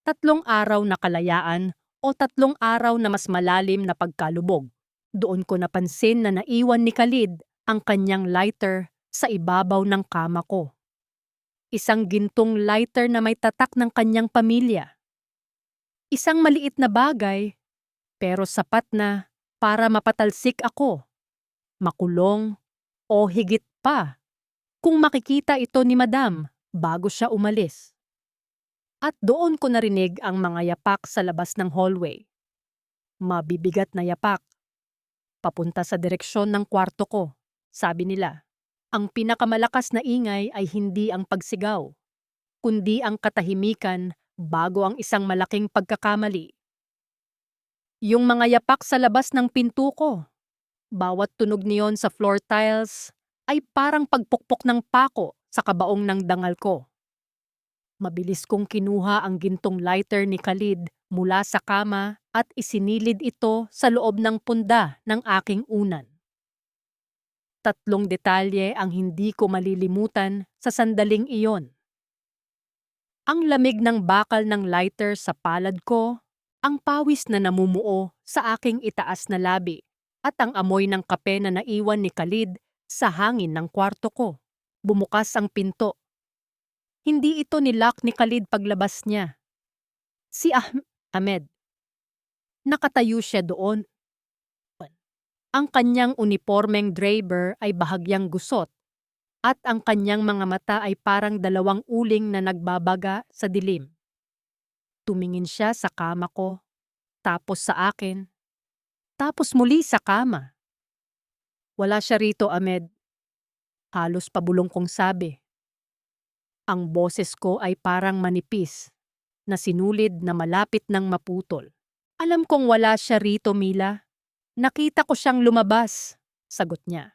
3 araw na kalayaan o 3 araw na mas malalim na pagkalubog. Doon ko napansin na naiwan ni Khalid ang kanyang lighter sa ibabaw ng kama ko. Isang gintong lighter na may tatak ng kanyang pamilya. Isang maliit na bagay, pero sapat na para mapatalsik ako, makulong o higit pa kung makikita ito ni Madam bago siya umalis. At doon ko narinig ang mga yapak sa labas ng hallway. Mabibigat na yapak. Papunta sa direksyon ng kwarto ko, sabi nila. Ang pinakamalakas na ingay ay hindi ang pagsigaw, kundi ang katahimikan bago ang isang malaking pagkakamali. Yung mga yapak sa labas ng pinto ko, bawat tunog niyon sa floor tiles ay parang pagpukpok ng pako sa kabaong ng dangal ko. Mabilis kong kinuha ang gintong lighter ni Khalid mula sa kama at isinilid ito sa loob ng punda ng aking unan. 3 detalye ang hindi ko malilimutan sa sandaling iyon. Ang lamig ng bakal ng lighter sa palad ko, ang pawis na namumuo sa aking itaas na labi, at ang amoy ng kape na naiwan ni Khalid sa hangin ng kwarto ko. Bumukas ang pinto. Hindi ito nilock ni Khalid paglabas niya. Si Ahmed. Nakatayo siya doon. Ang kanyang unipormeng draper ay bahagyang gusot at ang kanyang mga mata ay parang 2 uling na nagbabaga sa dilim. Tumingin siya sa kama ko, tapos sa akin, tapos muli sa kama. Wala siya rito, Ahmed. Halos pabulong kong sabi. Ang boses ko ay parang manipis, na sinulid na malapit ng maputol. Alam kong wala siya rito, Mila. Nakita ko siyang lumabas, sagot niya.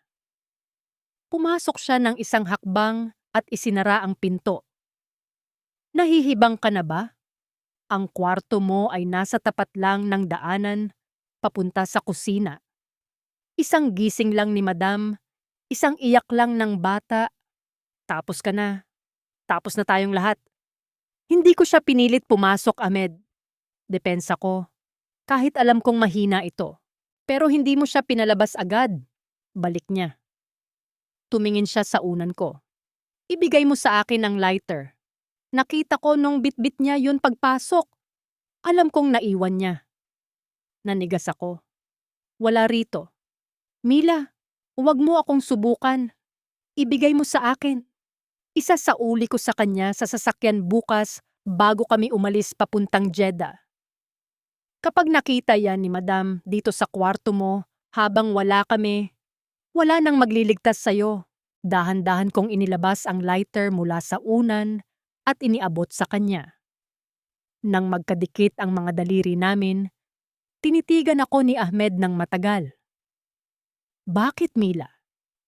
Pumasok siya ng isang hakbang at isinara ang pinto. Nahihibang ka na ba? Ang kwarto mo ay nasa tapat lang ng daanan papunta sa kusina. Isang gising lang ni Madam, isang iyak lang ng bata, tapos ka na. Tapos na tayong lahat. Hindi ko siya pinilit pumasok, Ahmed. Depensa ko. Kahit alam kong mahina ito. Pero hindi mo siya pinalabas agad. Balik niya. Tumingin siya sa unan ko. Ibigay mo sa akin ang lighter. Nakita ko nung bitbit niya yun pagpasok. Alam kong naiwan niya. Nanigas ako. Wala rito. Mila, huwag mo akong subukan. Ibigay mo sa akin. Isa sa uli ko sa kanya sa sasakyan bukas bago kami umalis papuntang Jeddah. Kapag nakita yan ni Madam dito sa kwarto mo habang wala kami, wala nang magliligtas sa'yo. Dahan-dahan kong inilabas ang lighter mula sa unan at iniabot sa kanya. Nang magkadikit ang mga daliri namin, tinitigan ako ni Ahmed ng matagal. Bakit, Mila?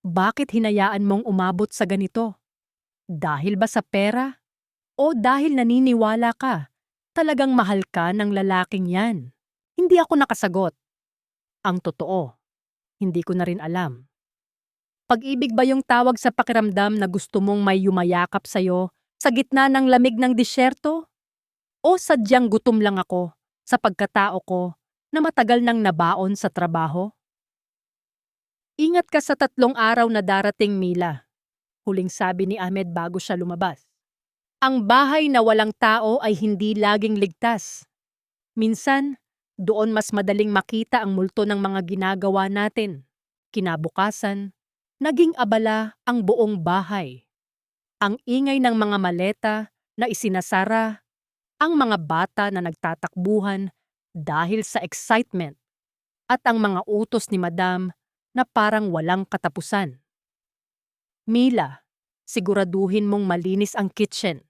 Bakit hinayaan mong umabot sa ganito? Dahil ba sa pera? O dahil naniniwala ka, talagang mahal ka ng lalaking yan? Hindi ako nakasagot. Ang totoo, hindi ko na rin alam. Pag-ibig ba yung tawag sa pakiramdam na gusto mong may yumayakap sa'yo sa gitna ng lamig ng disyerto? O sadyang gutom lang ako sa pagkatao ko na matagal nang nabaon sa trabaho? Ingat ka sa 3 araw na darating, Mila. Huling sabi ni Ahmed bago siya lumabas. Ang bahay na walang tao ay hindi laging ligtas. Minsan, doon mas madaling makita ang multo ng mga ginagawa natin. Kinabukasan, naging abala ang buong bahay. Ang ingay ng mga maleta na isinasara, ang mga bata na nagtatakbuhan dahil sa excitement, at ang mga utos ni Madam na parang walang katapusan. Mila, siguraduhin mong malinis ang kitchen.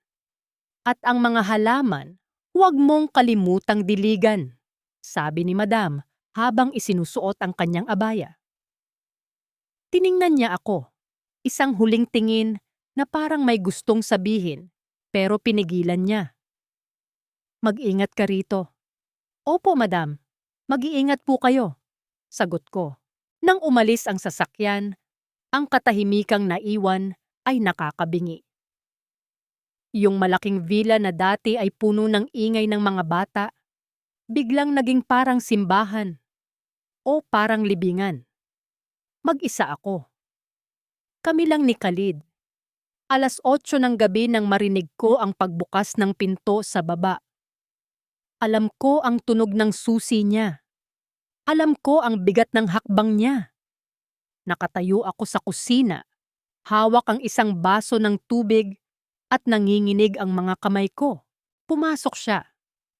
At ang mga halaman, huwag mong kalimutang diligan, sabi ni Madam habang isinusuot ang kanyang abaya. Tiningnan niya ako, isang huling tingin na parang may gustong sabihin, pero pinigilan niya. Mag-ingat ka rito. Opo, Madam. Mag-iingat po kayo, sagot ko. Nang umalis ang sasakyan, ang katahimikang naiwan ay nakakabingi. Yung malaking villa na dati ay puno ng ingay ng mga bata, biglang naging parang simbahan o parang libingan. Mag-isa ako. Kami lang ni Khalid. 8:00 ng gabi nang marinig ko ang pagbukas ng pinto sa baba. Alam ko ang tunog ng susi niya. Alam ko ang bigat ng hakbang niya. Nakatayo ako sa kusina, hawak ang isang baso ng tubig at nanginginig ang mga kamay ko. Pumasok siya.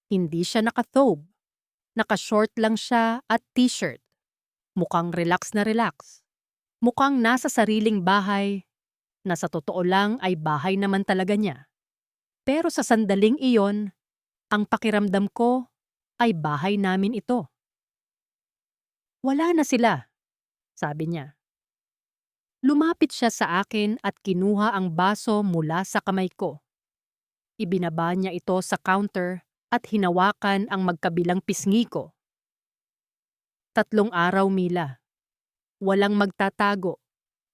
Hindi siya nakathobe. Naka-short lang siya at t-shirt. Mukhang relax na relax. Mukhang nasa sariling bahay, na sa totoo lang ay bahay naman talaga niya. Pero sa sandaling iyon, ang pakiramdam ko ay bahay namin ito. Wala na sila, sabi niya. Lumapit siya sa akin at kinuha ang baso mula sa kamay ko. Ibinaba niya ito sa counter at hinawakan ang magkabilang pisngi ko. 3 araw, Mila. Walang magtatago.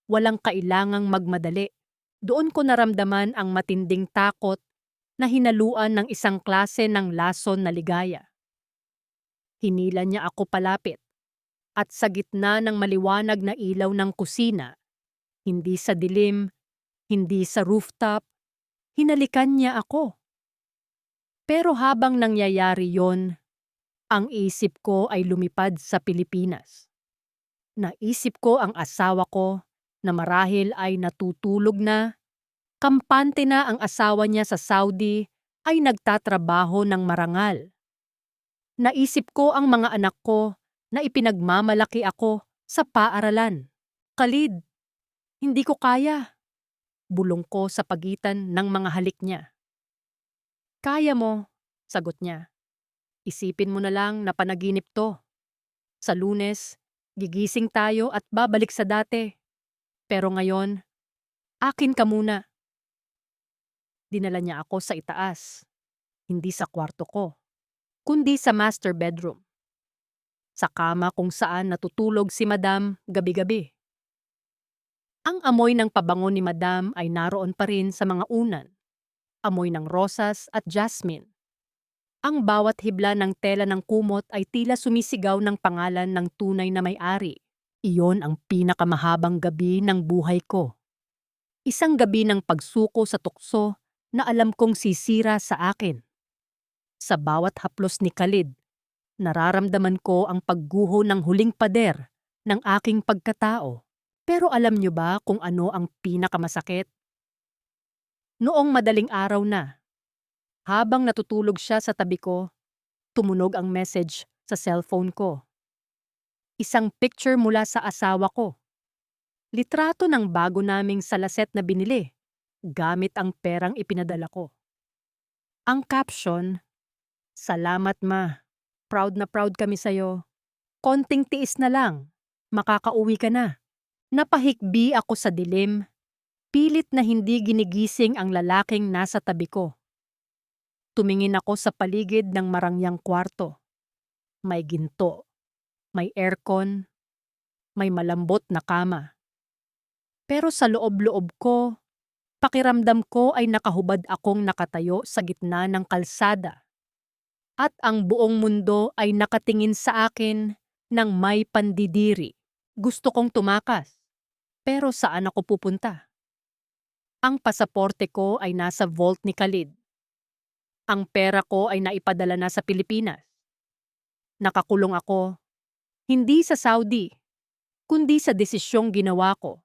Walang kailangang magmadali. Doon ko naramdaman ang matinding takot na hinaluan ng isang klase ng lason na ligaya. Hinila niya ako palapit. At sa gitna ng maliwanag na ilaw ng kusina, hindi sa dilim, hindi sa rooftop, hinalikan niya ako. Pero habang nangyayari yon, ang isip ko ay lumipad sa Pilipinas. Naisip ko ang asawa ko na marahil ay natutulog na, kampante na ang asawa niya sa Saudi ay nagtatrabaho ng marangal. Naisip ko ang mga anak ko na ipinagmamalaki ako sa paaralan. Khalid, hindi ko kaya. Bulong ko sa pagitan ng mga halik niya. Kaya mo, sagot niya. Isipin mo na lang na panaginip to. Sa Lunes, gigising tayo at babalik sa dati. Pero ngayon, akin ka muna. Dinala niya ako sa itaas, hindi sa kwarto ko, kundi sa master bedroom. Sa kama kung saan natutulog si Madam gabi-gabi. Ang amoy ng pabango ni Madam ay naroon pa rin sa mga unan. Amoy ng rosas at jasmine. Ang bawat hibla ng tela ng kumot ay tila sumisigaw ng pangalan ng tunay na may-ari. Iyon ang pinakamahabang gabi ng buhay ko. Isang gabi ng pagsuko sa tukso na alam kong sisira sa akin. Sa bawat haplos ni Khalid, nararamdaman ko ang pagguho ng huling pader ng aking pagkatao. Pero alam niyo ba kung ano ang pinakamasakit? Noong madaling araw na, habang natutulog siya sa tabi ko, tumunog ang message sa cellphone ko. Isang picture mula sa asawa ko. Litrato ng bago naming salaset na binili, gamit ang perang ipinadala ko. Ang caption, "Salamat ma, proud na proud kami sa'yo. Konting tiis na lang, makakauwi ka na." Napahikbi ako sa dilim, pilit na hindi ginigising ang lalaking nasa tabi ko. Tumingin ako sa paligid ng marangyang kwarto. May ginto, may aircon, may malambot na kama. Pero sa loob-loob ko, pakiramdam ko ay nakahubad akong nakatayo sa gitna ng kalsada. At ang buong mundo ay nakatingin sa akin ng may pandidiri. Gusto kong tumakas. Pero saan ako pupunta? Ang pasaporte ko ay nasa vault ni Khalid. Ang pera ko ay naipadala na sa Pilipinas. Nakakulong ako, hindi sa Saudi, kundi sa desisyong ginawa ko.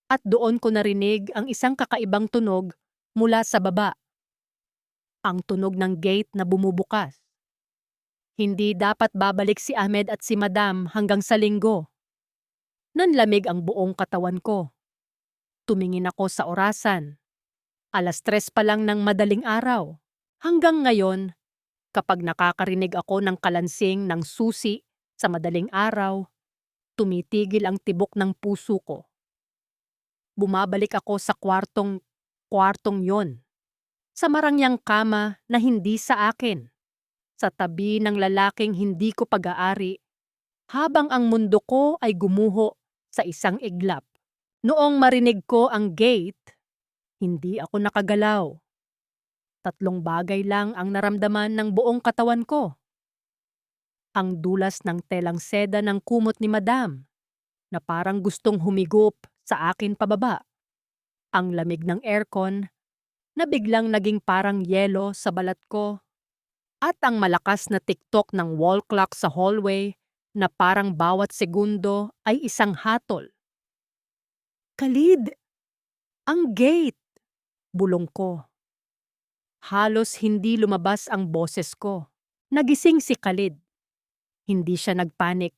At doon ko narinig ang isang kakaibang tunog mula sa baba. Ang tunog ng gate na bumubukas. Hindi dapat babalik si Ahmed at si Madam hanggang sa linggo. Nanlamig ang buong katawan ko. Tumingin ako sa orasan. 3:00 pa lang ng madaling araw. Hanggang ngayon, kapag nakakarinig ako ng kalansing ng susi sa madaling araw, tumitigil ang tibok ng puso ko. Bumabalik ako sa kwartong yon. Sa marangyang kama na hindi sa akin. Sa tabi ng lalaking hindi ko pag-aari, habang ang mundo ko ay gumuho sa isang iglap. Noong marinig ko ang gate, hindi ako nakagalaw. 3 bagay lang ang naramdaman ng buong katawan ko. Ang dulas ng telang seda ng kumot ni Madam, na parang gustong humigop sa akin pababa. Ang lamig ng aircon, na biglang naging parang yelo sa balat ko. At ang malakas na tiktok ng wall clock sa hallway, na parang bawat segundo ay isang hatol. "Khalid! Ang gate!" bulong ko. Halos hindi lumabas ang boses ko. Nagising si Khalid. Hindi siya nagpanik.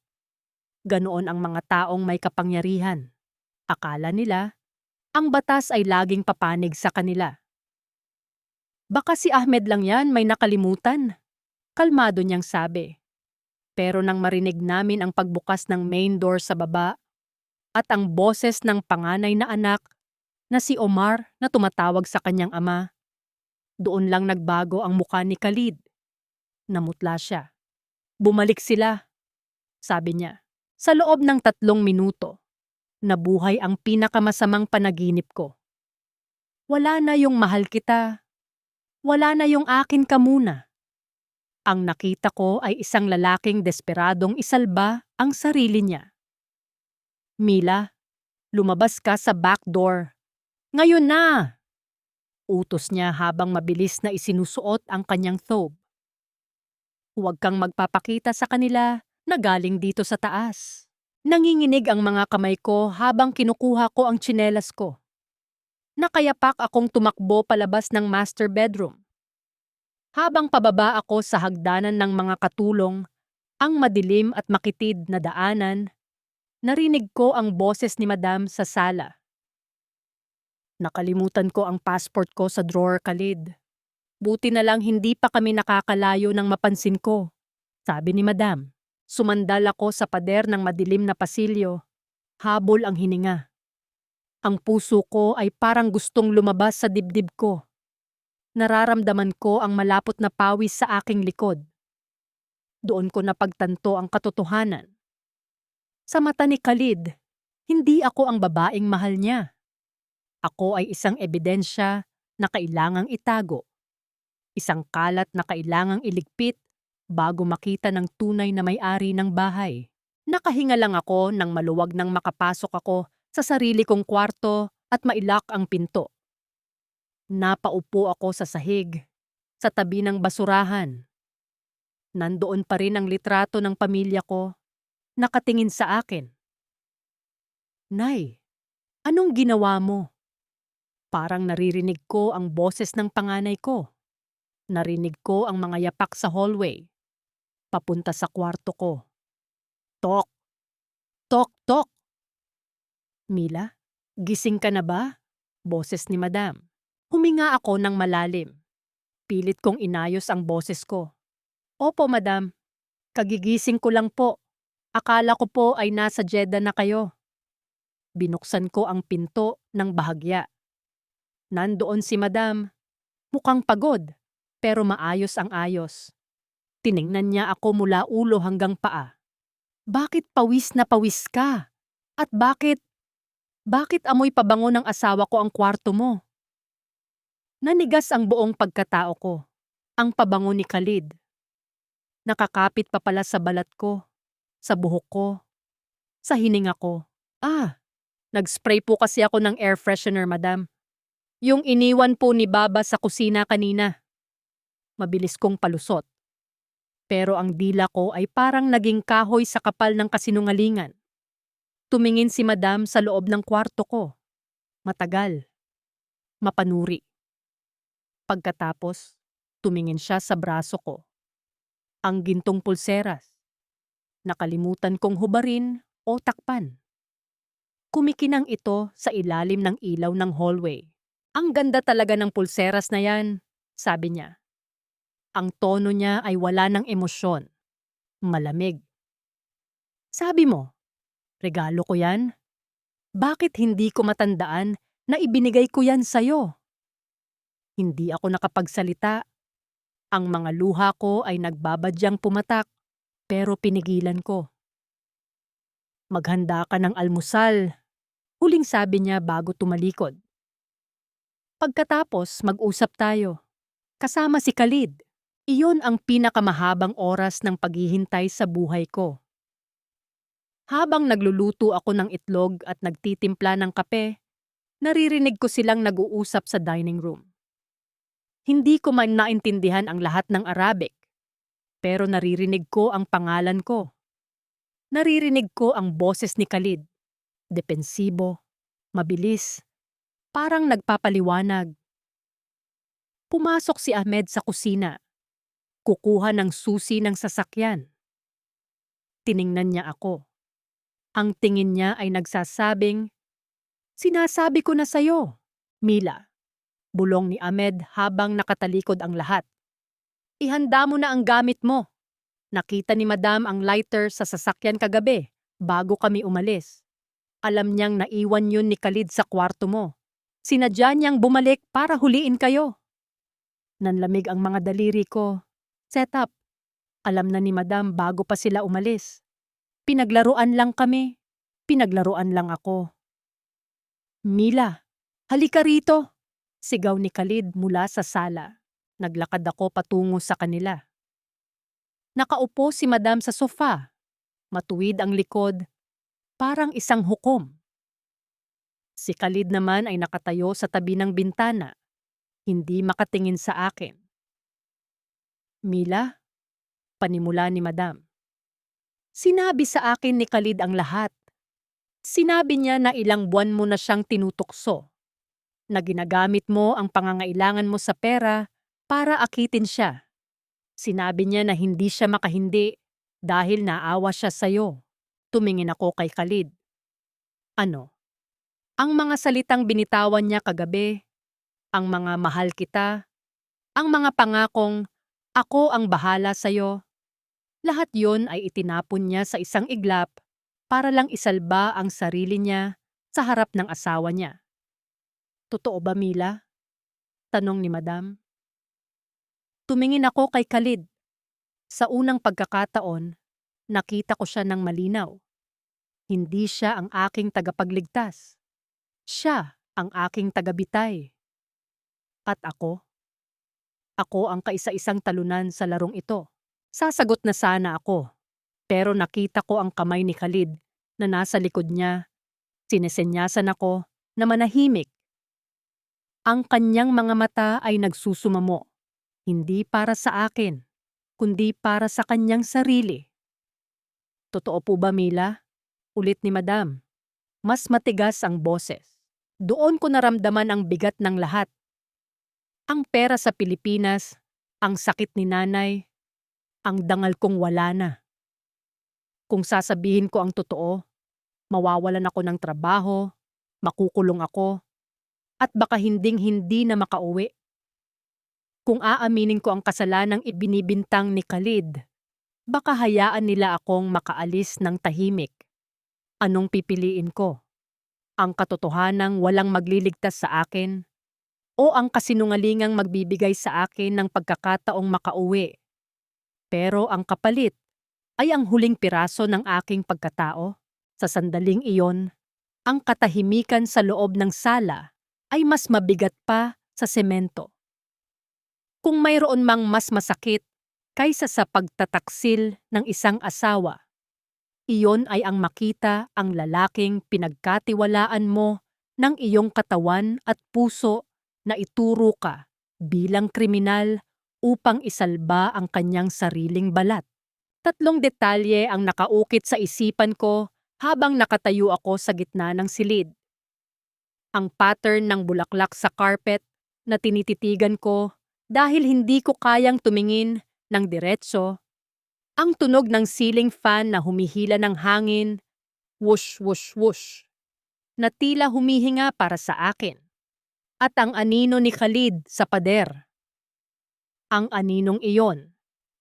Ganoon ang mga taong may kapangyarihan. Akala nila, ang batas ay laging papanig sa kanila. "Baka si Ahmed lang yan, may nakalimutan," kalmado niyang sabi. Pero nang marinig namin ang pagbukas ng main door sa baba at ang boses ng panganay na anak na si Omar na tumatawag sa kanyang ama, doon lang nagbago ang mukha ni Khalid. Namutla siya. "Bumalik sila," sabi niya. Sa loob ng 3 minuto, nabuhay ang pinakamasamang panaginip ko. Wala na yung mahal kita. Wala na yung akin ka muna. Ang nakita ko ay isang lalaking desperadong isalba ang sarili niya. "Mila, lumabas ka sa back door. Ngayon na!" Utos niya habang mabilis na isinusuot ang kanyang thobe. "Huwag kang magpapakita sa kanila na galing dito sa taas." Nanginginig ang mga kamay ko habang kinukuha ko ang tsinelas ko. Nakayapak akong tumakbo palabas ng master bedroom. Habang pababa ako sa hagdanan ng mga katulong, ang madilim at makitid na daanan, narinig ko ang boses ni Madam sa sala. "Nakalimutan ko ang passport ko sa drawer, Khalid. Buti na lang hindi pa kami nakakalayo nang mapansin ko," sabi ni Madam. Sumandal ako sa pader ng madilim na pasilyo. Habol ang hininga. Ang puso ko ay parang gustong lumabas sa dibdib ko. Nararamdaman ko ang malapot na pawis sa aking likod. Doon ko napagtanto ang katotohanan. Sa mata ni Khalid, hindi ako ang babaeng mahal niya. Ako ay isang ebidensya na kailangang itago. Isang kalat na kailangang iligpit bago makita ng tunay na may-ari ng bahay. Nakahinga lang ako nang maluwag nang makapasok ako sa sarili kong kwarto at mailak ang pinto. Napaupo ako sa sahig, sa tabi ng basurahan. Nandoon pa rin ang litrato ng pamilya ko, nakatingin sa akin. Nay, anong ginawa mo? Parang naririnig ko ang boses ng panganay ko. Narinig ko ang mga yapak sa hallway, papunta sa kwarto ko. Tok! Tok! Tok! Mila, gising ka na ba? Boses ni Madam. Huminga ako ng malalim. Pilit kong inayos ang boses ko. Opo, Madam. Kagigising ko lang po. Akala ko po ay nasa Jeddah na kayo. Binuksan ko ang pinto ng bahagya. Nandoon si Madam. Mukhang pagod, pero maayos ang ayos. Tiningnan niya ako mula ulo hanggang paa. Bakit pawis na pawis ka? At bakit amoy pabango ng asawa ko ang kwarto mo? Nanigas ang buong pagkatao ko. Ang pabango ni Khalid. Nakakapit pa pala sa balat ko, sa buhok ko, sa hininga ko. Nag-spray po kasi ako ng air freshener, Madam. Yung iniwan po ni Baba sa kusina kanina. Mabilis kong palusot. Pero ang dila ko ay parang naging kahoy sa kapal ng kasinungalingan. Tumingin si Madam sa loob ng kwarto ko. Matagal. Mapanuri. Pagkatapos, tumingin siya sa braso ko. Ang gintong pulseras. Nakalimutan kong hubarin o takpan. Kumikinang ito sa ilalim ng ilaw ng hallway. Ang ganda talaga ng pulseras na yan, sabi niya. Ang tono niya ay wala ng emosyon. Malamig. Sabi mo, regalo ko yan? Bakit hindi ko matandaan na ibinigay ko yan sa'yo? Hindi ako nakapagsalita. Ang mga luha ko ay nagbabadyang pumatak, pero pinigilan ko. Maghanda ka ng almusal, huling sabi niya bago tumalikod. Pagkatapos mag-usap tayo. Kasama si Khalid. Iyon ang pinakamahabang oras ng paghihintay sa buhay ko. Habang nagluluto ako ng itlog at nagtitimpla ng kape, naririnig ko silang nag-uusap sa dining room. Hindi ko man naintindihan ang lahat ng Arabic, pero naririnig ko ang pangalan ko. Naririnig ko ang boses ni Khalid. Depensibo, mabilis, parang nagpapaliwanag. Pumasok si Ahmed sa kusina. Kukuha ng susi ng sasakyan. Tiningnan niya ako. Ang tingin niya ay nagsasabing, "Sinasabi ko na sa'yo, Mila." Bulong ni Ahmed habang nakatalikod ang lahat. "Ihanda mo na ang gamit mo. Nakita ni Madam ang lighter sa sasakyan kagabi bago kami umalis. Alam niyang naiwan yun ni Khalid sa kwarto mo. Sinadya niyang bumalik para huliin kayo." Nanlamig ang mga daliri ko. Set up. Alam na ni Madam bago pa sila umalis. Pinaglaruan lang kami. Pinaglaruan lang ako. "Mila, halika rito!" Sigaw ni Khalid mula sa sala. Naglakad ako patungo sa kanila. Nakaupo si Madam sa sofa. Matuwid ang likod, parang isang hukom. Si Khalid naman ay nakatayo sa tabi ng bintana, hindi makatingin sa akin. "Mila?" Panimula ni Madam. Sinabi sa akin ni Khalid ang lahat. Sinabi niya na ilang buwan mo na siyang tinutukso, na ginagamit mo ang pangangailangan mo sa pera para akitin siya. Sinabi niya na hindi siya makahindi dahil naawa siya sa'yo. Tumingin ako kay Khalid. Ano? Ang mga salitang binitawan niya kagabi, ang mga mahal kita, ang mga pangakong ako ang bahala sa'yo, lahat yon ay itinapon niya sa isang iglap para lang isalba ang sarili niya sa harap ng asawa niya. "Totoo ba, Mila?" Tanong ni Madam. Tumingin ako kay Khalid. Sa unang pagkakataon, nakita ko siya ng malinaw. Hindi siya ang aking tagapagligtas. Siya ang aking tagabitay. At ako ang kaisa-isang talunan sa larong ito. Sasagot na sana ako, pero nakita ko ang kamay ni Khalid na nasa likod niya. Sinesenyasan ako na manahimik. Ang kanyang mga mata ay nagsusumamo, hindi para sa akin, kundi para sa kanyang sarili. Totoo po ba, Mila? Ulit ni Madam. Mas matigas ang boses. Doon ko naramdaman ang bigat ng lahat. Ang pera sa Pilipinas, ang sakit ni nanay, ang dangal kong wala na. Kung sasabihin ko ang totoo, mawawalan ako ng trabaho, makukulong ako, at baka hinding-hindi na makauwi. Kung aaminin ko ang kasalanang ibinibintang ni Khalid, baka hayaan nila akong makaalis ng tahimik. Anong pipiliin ko? Ang katotohanang walang magliligtas sa akin o ang kasinungalingang magbibigay sa akin ng pagkakataong makauwi? Pero ang kapalit ay ang huling piraso ng aking pagkatao. Sa sandaling iyon, ang katahimikan sa loob ng sala ay mas mabigat pa sa semento. Kung mayroon mang mas masakit kaysa sa pagtataksil ng isang asawa, iyon ay ang makita ang lalaking pinagkatiwalaan mo ng iyong katawan at puso na ituro ka bilang kriminal upang isalba ang kanyang sariling balat. 3 detalye ang nakaukit sa isipan ko habang nakatayo ako sa gitna ng silid. Ang pattern ng bulaklak sa carpet na tinititigan ko dahil hindi ko kayang tumingin ng diretso. Ang tunog ng ceiling fan na humihila ng hangin, whoosh whoosh whoosh, na tila humihinga para sa akin. At ang anino ni Khalid sa pader. Ang aninong iyon,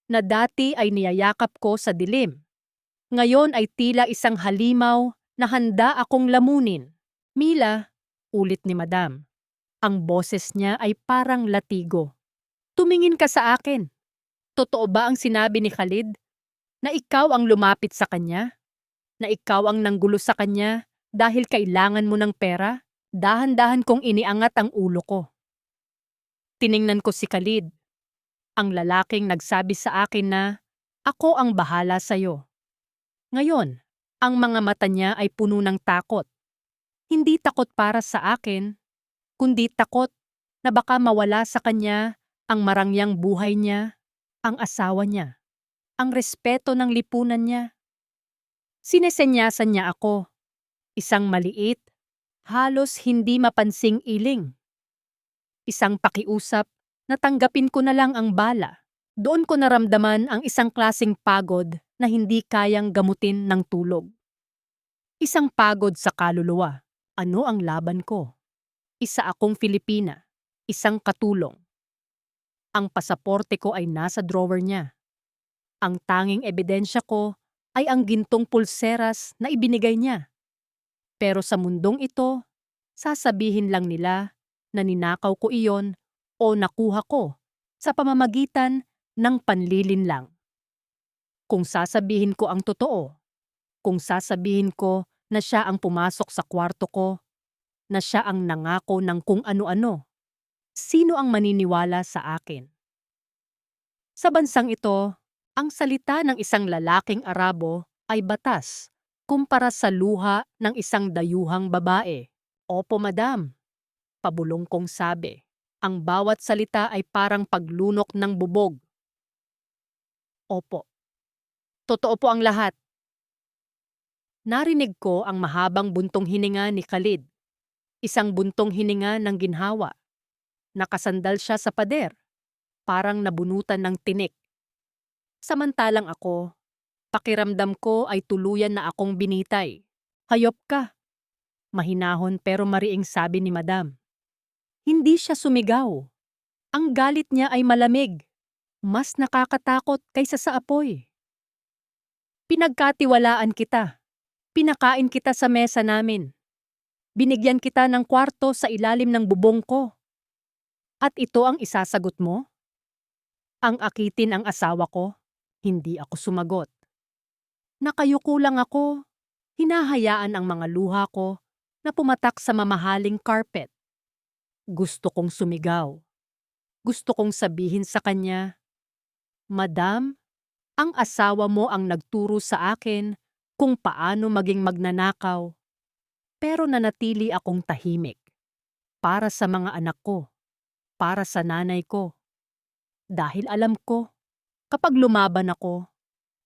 na dati ay niyayakap ko sa dilim, ngayon ay tila isang halimaw na handa akong lamunin. Mila, ulit ni Madam. Ang boses niya ay parang latigo. Tumingin ka sa akin. Totoo ba ang sinabi ni Khalid? Na ikaw ang lumapit sa kanya? Na ikaw ang nanggulo sa kanya dahil kailangan mo ng pera? Dahan-dahan kong iniangat ang ulo ko. Tiningnan ko si Khalid, ang lalaking nagsabi sa akin na ako ang bahala sa'yo. Ngayon, ang mga mata niya ay puno ng takot. Hindi takot para sa akin, kundi takot na baka mawala sa kanya ang marangyang buhay niya, ang asawa niya, ang respeto ng lipunan niya. Sinesenyasan niya ako, isang maliit, halos hindi mapansing iling. Isang pakiusap na tanggapin ko na lang ang bala. Doon ko naramdaman ang isang klaseng pagod na hindi kayang gamutin ng tulog. Isang pagod sa kaluluwa. Ano ang laban ko? Isa akong Filipina, isang katulong. Ang pasaporte ko ay nasa drawer niya. Ang tanging ebidensya ko ay ang gintong pulseras na ibinigay niya. Pero sa mundong ito, sasabihin lang nila na ninakaw ko iyon o nakuha ko sa pamamagitan ng panlilinlang. Kung sasabihin ko ang totoo, kung sasabihin ko na siya ang pumasok sa kwarto ko, na siya ang nangako ng kung ano-ano, sino ang maniniwala sa akin? Sa bansang ito, ang salita ng isang lalaking Arabo ay batas kumpara sa luha ng isang dayuhang babae. Opo, Madam, pabulong kong sabi. Ang bawat salita ay parang paglunok ng bubog. Opo. Totoo po ang lahat. Narinig ko ang mahabang buntong hininga ni Khalid. Isang buntong hininga ng ginhawa. Nakasandal siya sa pader, parang nabunutan ng tinik. Samantalang ako, pakiramdam ko ay tuluyan na akong binitay. Hayop ka. Mahinahon pero mariing sabi ni Madam. Hindi siya sumigaw. Ang galit niya ay malamig. Mas nakakatakot kaysa sa apoy. Pinagkatiwalaan kita. Pinakain kita sa mesa namin. Binigyan kita ng kwarto sa ilalim ng bubong ko. At ito ang isasagot mo? Ang akitin ang asawa ko, hindi ako sumagot. Nakayuko lang ako, hinahayaan ang mga luha ko na pumatak sa mamahaling carpet. Gusto kong sumigaw. Gusto kong sabihin sa kanya, "Madam, ang asawa mo ang nagturo sa akin kung paano maging magnanakaw." Pero nanatili akong tahimik. Para sa mga anak ko, para sa nanay ko. Dahil alam ko, kapag lumaban ako,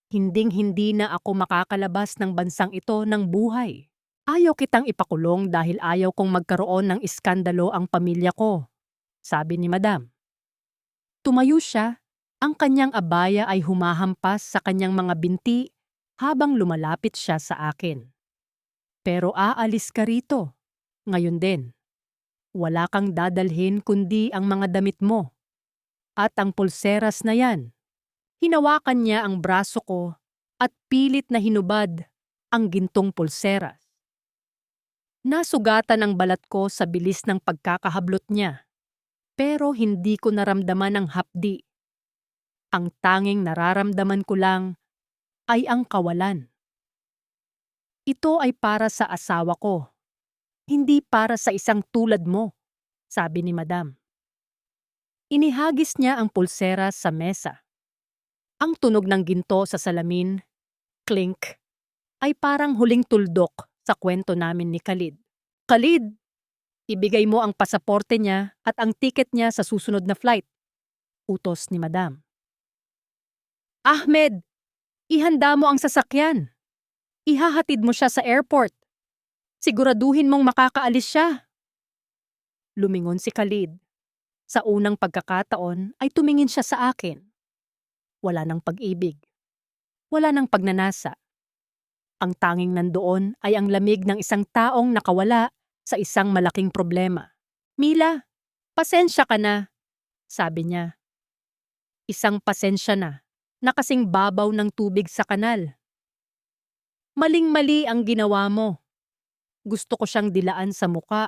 hinding-hindi na ako makakalabas ng bansang ito ng buhay. Ayaw kitang ipakulong dahil ayaw kong magkaroon ng iskandalo ang pamilya ko, sabi ni Madam. Tumayo siya, ang kanyang abaya ay humahampas sa kanyang mga binti habang lumalapit siya sa akin. Pero aalis ka rito, ngayon din. Wala kang dadalhin kundi ang mga damit mo. At ang pulseras na yan. Hinawakan niya ang braso ko at pilit na hinubad ang gintong pulseras. Nasugatan ang balat ko sa bilis ng pagkakahablot niya. Pero hindi ko naramdaman ang hapdi. Ang tanging nararamdaman ko lang ay ang kawalan. Ito ay para sa asawa ko. Hindi para sa isang tulad mo, sabi ni Madam. Inihagis niya ang pulsera sa mesa. Ang tunog ng ginto sa salamin, clink, ay parang huling tuldok sa kwento namin ni Khalid. Khalid, ibigay mo ang pasaporte niya at ang tiket niya sa susunod na flight, utos ni Madam. Ahmed, ihanda mo ang sasakyan. Ihahatid mo siya sa airport. Siguraduhin mong makakaalis siya. Lumingon si Khalid. Sa unang pagkakataon ay tumingin siya sa akin. Wala nang pag-ibig. Wala nang pagnanasa. Ang tanging nandoon ay ang lamig ng isang taong nakawala sa isang malaking problema. Mila, pasensya ka na, sabi niya. Isang pasensya na kasing babaw ng tubig sa kanal. Maling-mali ang ginawa mo. Gusto ko siyang dilaan sa muka.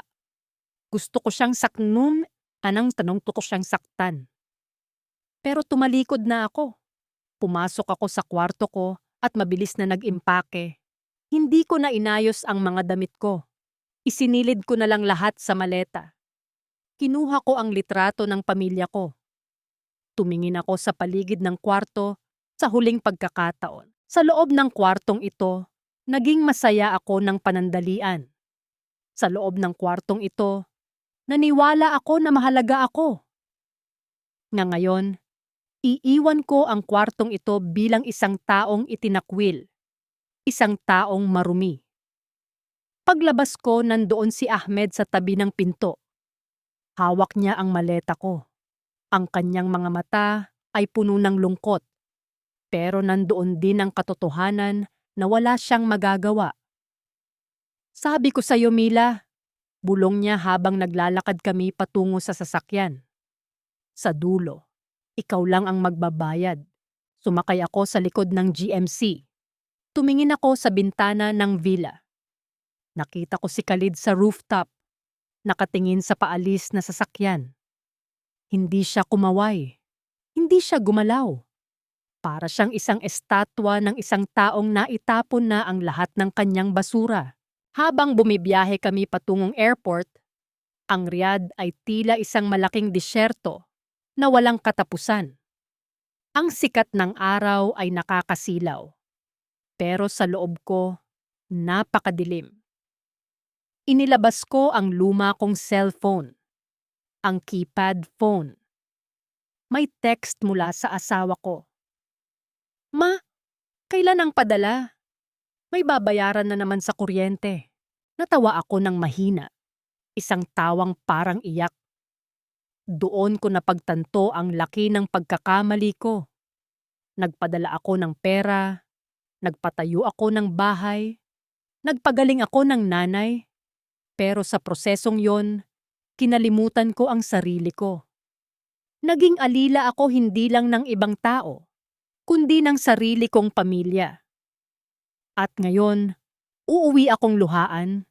Gusto ko siyang saknum. Anong tanong ko siyang saktan. Pero tumalikod na ako. Pumasok ako sa kwarto ko at mabilis na nag-impake. Hindi ko na inayos ang mga damit ko. Isinilid ko na lang lahat sa maleta. Kinuha ko ang litrato ng pamilya ko. Tumingin ako sa paligid ng kwarto sa huling pagkakataon. Sa loob ng kwartong ito, naging masaya ako ng panandalian. Sa loob ng kwartong ito, naniwala ako na mahalaga ako. Ngayon, iiwan ko ang kwartong ito bilang isang taong itinakwil. Isang taong marumi. Paglabas ko, nandoon si Ahmed sa tabi ng pinto. Hawak niya ang maleta ko. Ang kanyang mga mata ay puno ng lungkot. Pero nandoon din ang katotohanan na wala siyang magagawa. Sabi ko sa iyo, Mila, bulong niya habang naglalakad kami patungo sa sasakyan. Sa dulo, ikaw lang ang magbabayad. Sumakay ako sa likod ng GMC. Tumingin ako sa bintana ng villa. Nakita ko si Khalid sa rooftop, nakatingin sa paalis na sasakyan. Hindi siya kumaway. Hindi siya gumalaw. Para siyang isang estatwa ng isang taong naitapon na ang lahat ng kanyang basura. Habang bumibiyahe kami patungong airport, ang Riyadh ay tila isang malaking disyerto na walang katapusan. Ang sikat ng araw ay nakakasilaw. Pero sa loob ko, napakadilim. Inilabas ko ang luma kong cellphone, ang keypad phone. May text mula sa asawa ko. Ma, kailan ang padala? May babayaran na naman sa kuryente. Natawa ako ng mahina. Isang tawang parang iyak. Doon ko napagtanto ang laki ng pagkakamali ko. Nagpadala ako ng pera, nagpatayo ako ng bahay, nagpagaling ako ng nanay. Pero sa prosesong yon, kinalimutan ko ang sarili ko. Naging alila ako hindi lang ng ibang tao, kundi ng sarili kong pamilya. At ngayon, uuwi akong luhaan,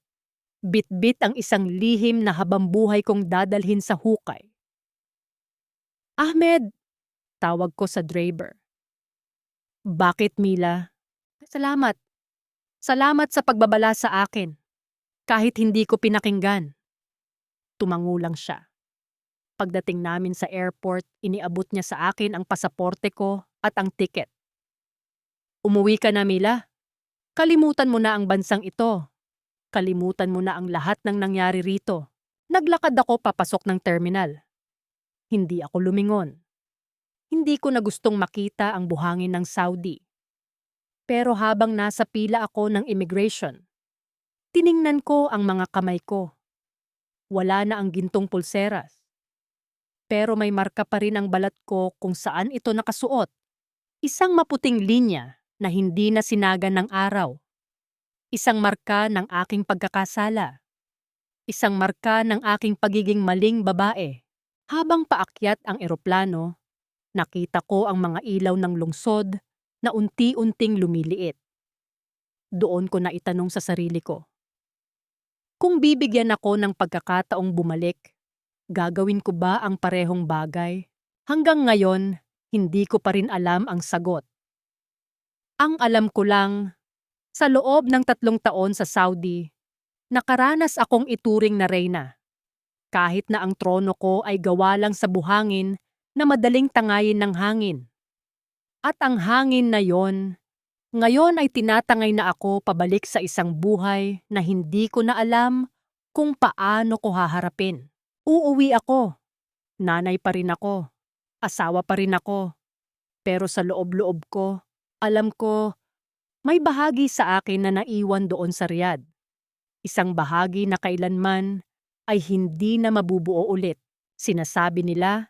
bit-bit ang isang lihim na habambuhay kong dadalhin sa hukay. Ahmed, Tawag ko sa driver. Bakit, Mila? Salamat. Salamat sa pagbabala sa akin. Kahit hindi ko pinakinggan. Tumango lang siya. Pagdating namin sa airport, iniabot niya sa akin ang pasaporte ko at ang ticket. Umuwi ka na, Mila. Kalimutan mo na ang bansang ito. Kalimutan mo na ang lahat ng nangyari rito. Naglakad ako papasok ng terminal. Hindi ako lumingon. Hindi ko na gustong makita ang buhangin ng Saudi. Pero habang nasa pila ako ng immigration, tiningnan ko ang mga kamay ko. Wala na ang gintong pulseras. Pero may marka pa rin ang balat ko kung saan ito nakasuot. Isang maputing linya na hindi na sinaga ng araw. Isang marka ng aking pagkakasala. Isang marka ng aking pagiging maling babae. Habang paakyat ang eroplano, nakita ko ang mga ilaw ng lungsod na unti-unting lumiliit. Doon ko na itanong sa sarili ko. Kung bibigyan ako ng pagkakataong bumalik, gagawin ko ba ang parehong bagay? Hanggang ngayon, hindi ko pa rin alam ang sagot. Ang alam ko lang, sa loob ng 3 taon sa Saudi, nakaranas akong ituring na reyna. Kahit na ang trono ko ay gawa lang sa buhangin na madaling tangayin ng hangin. At ang hangin na yon, ngayon ay tinatangay na ako pabalik sa isang buhay na hindi ko na alam kung paano ko haharapin. Uuwi ako. Nanay pa rin ako. Asawa pa rin ako. Pero sa loob-loob ko, alam ko, may bahagi sa akin na naiwan doon sa Riyadh. Isang bahagi na kailanman ay hindi na mabubuo ulit. Sinasabi nila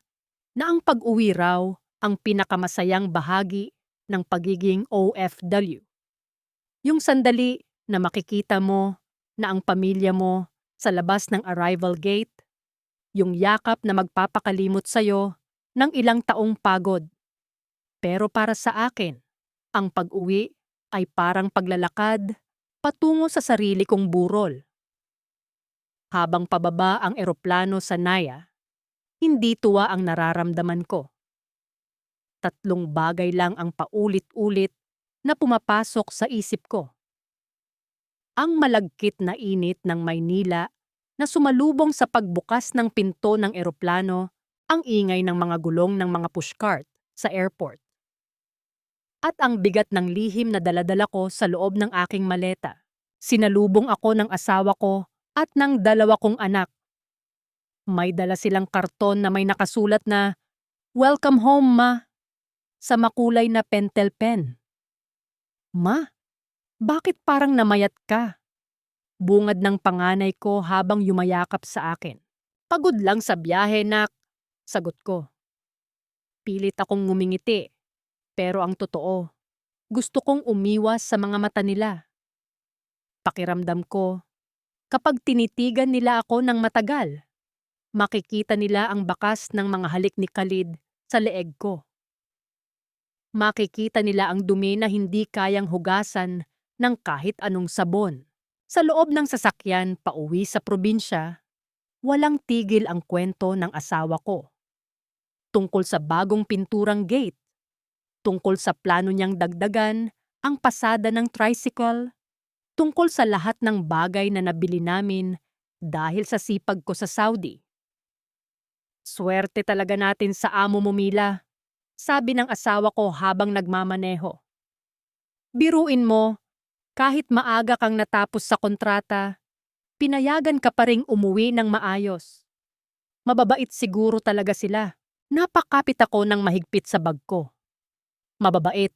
na ang pag-uwi raw ang pinakamasayang bahagi ng pagiging OFW. Yung sandali na makikita mo na ang pamilya mo sa labas ng arrival gate, yung yakap na magpapakalimot sa'yo ng ilang taong pagod. Pero para sa akin, ang pag-uwi ay parang paglalakad patungo sa sarili kong burol. Habang pababa ang eroplano sa Naya, hindi tuwa ang nararamdaman ko. 3 bagay lang ang paulit-ulit na pumapasok sa isip ko. Ang malagkit na init ng Maynila na sumalubong sa pagbukas ng pinto ng eroplano, ang ingay ng mga gulong ng mga pushcart sa airport. At ang bigat ng lihim na daladala ko sa loob ng aking maleta. Sinalubong ako ng asawa ko at ng 2 kong anak. May dala silang karton na may nakasulat na, "Welcome home, Ma," sa makulay na pentel pen. "Ma, bakit parang namayat ka?" Bungad ng panganay ko habang yumayakap sa akin. "Pagod lang sa biyahe, nak," sagot ko. Pilit akong ngumingiti, pero ang totoo, gusto kong umiwas sa mga mata nila. Pakiramdam ko, kapag tinitigan nila ako ng matagal, makikita nila ang bakas ng mga halik ni Khalid sa leeg ko. Makikita nila ang dumi na hindi kayang hugasan ng kahit anong sabon. Sa loob ng sasakyan pauwi sa probinsya, walang tigil ang kwento ng asawa ko. Tungkol sa bagong pinturang gate, tungkol sa plano niyang dagdagan ang pasada ng tricycle, tungkol sa lahat ng bagay na nabili namin dahil sa sipag ko sa Saudi. "Swerte talaga natin sa amo mo, Mila," sabi ng asawa ko habang nagmamaneho. "Biruin mo, kahit maaga kang natapos sa kontrata, pinayagan ka pa ring umuwi ng maayos. Mababait siguro talaga sila. Napakapit ako ng mahigpit sa bag ko. Mababait.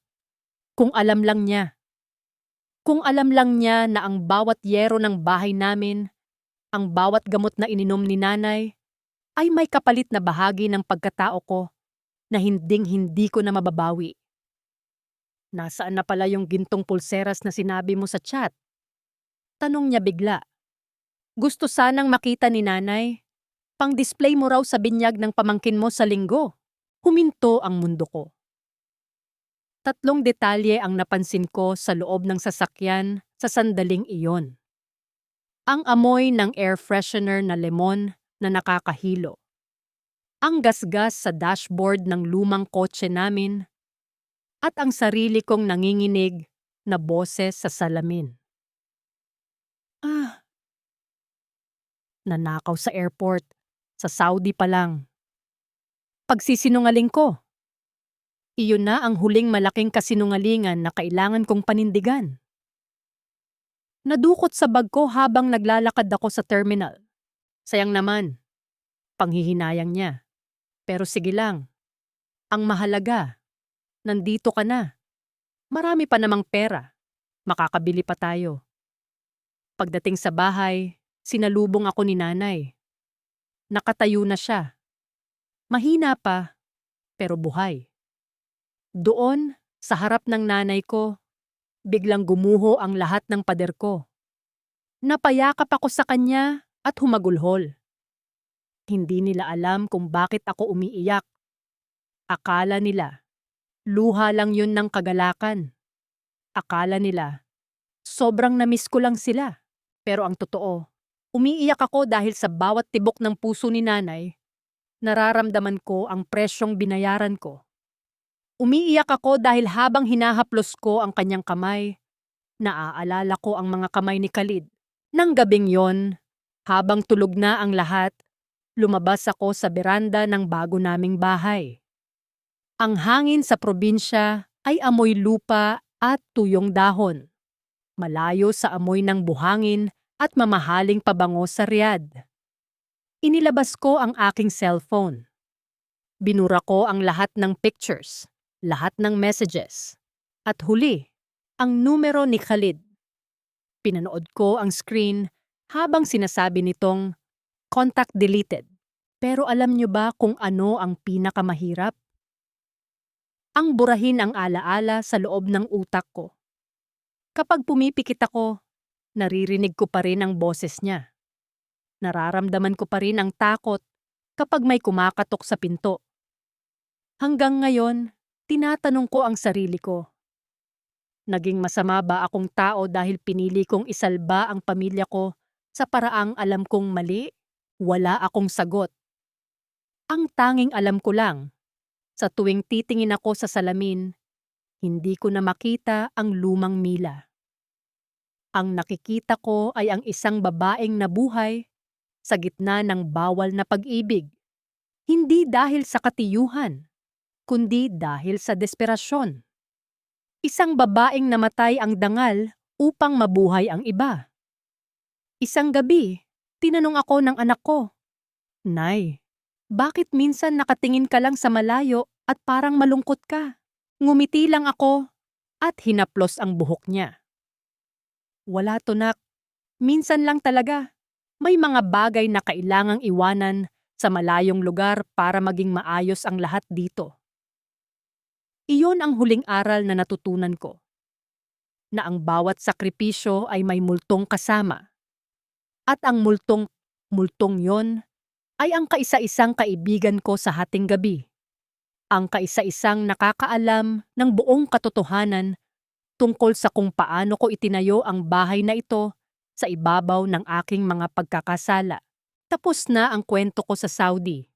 Kung alam lang niya. Kung alam lang niya na ang bawat yero ng bahay namin, ang bawat gamot na ininom ni nanay, ay may kapalit na bahagi ng pagkatao ko na hinding-hindi ko na mababawi." "Nasaan na pala yung gintong pulseras na sinabi mo sa chat?" tanong niya bigla. "Gusto sanang makita ni nanay. Pang-display mo raw sa binyag ng pamangkin mo sa linggo." Huminto ang mundo ko. 3 detalye ang napansin ko sa loob ng sasakyan sa sandaling iyon. Ang amoy ng air freshener na lemon na nakakahilo. ang gasgas sa dashboard ng lumang kotse namin, at ang sarili kong nanginginig na boses sa salamin. Nanakaw sa airport, sa Saudi pa lang. Pagsisinungaling ko. Iyon na ang huling malaking kasinungalingan na kailangan kong panindigan. Nadukot sa bag ko habang naglalakad ako sa terminal. Sayang naman. Panghihinayang niya. Pero sige lang. Ang mahalaga, nandito ka na. Marami pa namang pera. Makakabili pa tayo. Pagdating sa bahay, sinalubong ako ni nanay. Nakatayo na siya. Mahina pa, pero buhay. Doon, sa harap ng nanay ko, biglang gumuho ang lahat ng pader ko. Napayakap ako sa kanya at humagulhol. Hindi nila alam kung bakit ako umiiyak. Akala nila, luha lang yun ng kagalakan. Akala nila, sobrang namiss ko lang sila. Pero ang totoo, umiiyak ako dahil sa bawat tibok ng puso ni nanay, nararamdaman ko ang presyong binayaran ko. Umiiyak ako dahil habang hinahaplos ko ang kanyang kamay, naaalala ko ang mga kamay ni Khalid. Nang gabing yon, habang tulog na ang lahat, lumabas ako sa beranda ng bago naming bahay. Ang hangin sa probinsya ay amoy lupa at tuyong dahon. Malayo sa amoy ng buhangin at mamahaling pabango sa Riyadh. Inilabas ko ang aking cellphone. Binura ko ang lahat ng pictures, lahat ng messages. At huli, ang numero ni Khalid. Pinanood ko ang screen habang sinasabi nitong contact deleted. Pero alam niyo ba kung ano ang pinakamahirap? Ang burahin ang alaala sa loob ng utak ko. Kapag pumipikit ako, naririnig ko pa rin ang boses niya. Nararamdaman ko pa rin ang takot kapag may kumakatok sa pinto. Hanggang ngayon, tinatanong ko ang sarili ko. Naging masama ba akong tao dahil pinili kong isalba ang pamilya ko sa paraang alam kong mali? Wala akong sagot. Ang tanging alam ko lang, sa tuwing titingin ako sa salamin, hindi ko na makita ang lumang Mila. Ang nakikita ko ay ang isang babaeng nabuhay sa gitna ng bawal na pag-ibig. Hindi dahil sa katiyuhan, kundi dahil sa desperasyon. Isang babaeng namatay ang dangal upang mabuhay ang iba. Isang gabi, tinanong ako ng anak ko, "Nay, bakit minsan nakatingin ka lang sa malayo at parang malungkot ka?" Ngumiti lang ako at hinaplos ang buhok niya. "Wala to, nak. Minsan lang talaga. May mga bagay na kailangang iwanan sa malayong lugar para maging maayos ang lahat dito." Iyon ang huling aral na natutunan ko. Na ang bawat sakripisyo ay may multong kasama. At ang multong yon ay ang kaisa-isang kaibigan ko sa hating gabi. Ang kaisa-isang nakakaalam ng buong katotohanan tungkol sa kung paano ko itinayo ang bahay na ito sa ibabaw ng aking mga pagkakasala. Tapos na ang kwento ko sa Saudi.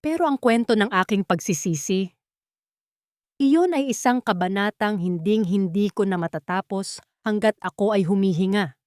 Pero ang kwento ng aking pagsisisi, iyon ay isang kabanatang hinding-hindi ko na matatapos hanggat ako ay humihinga.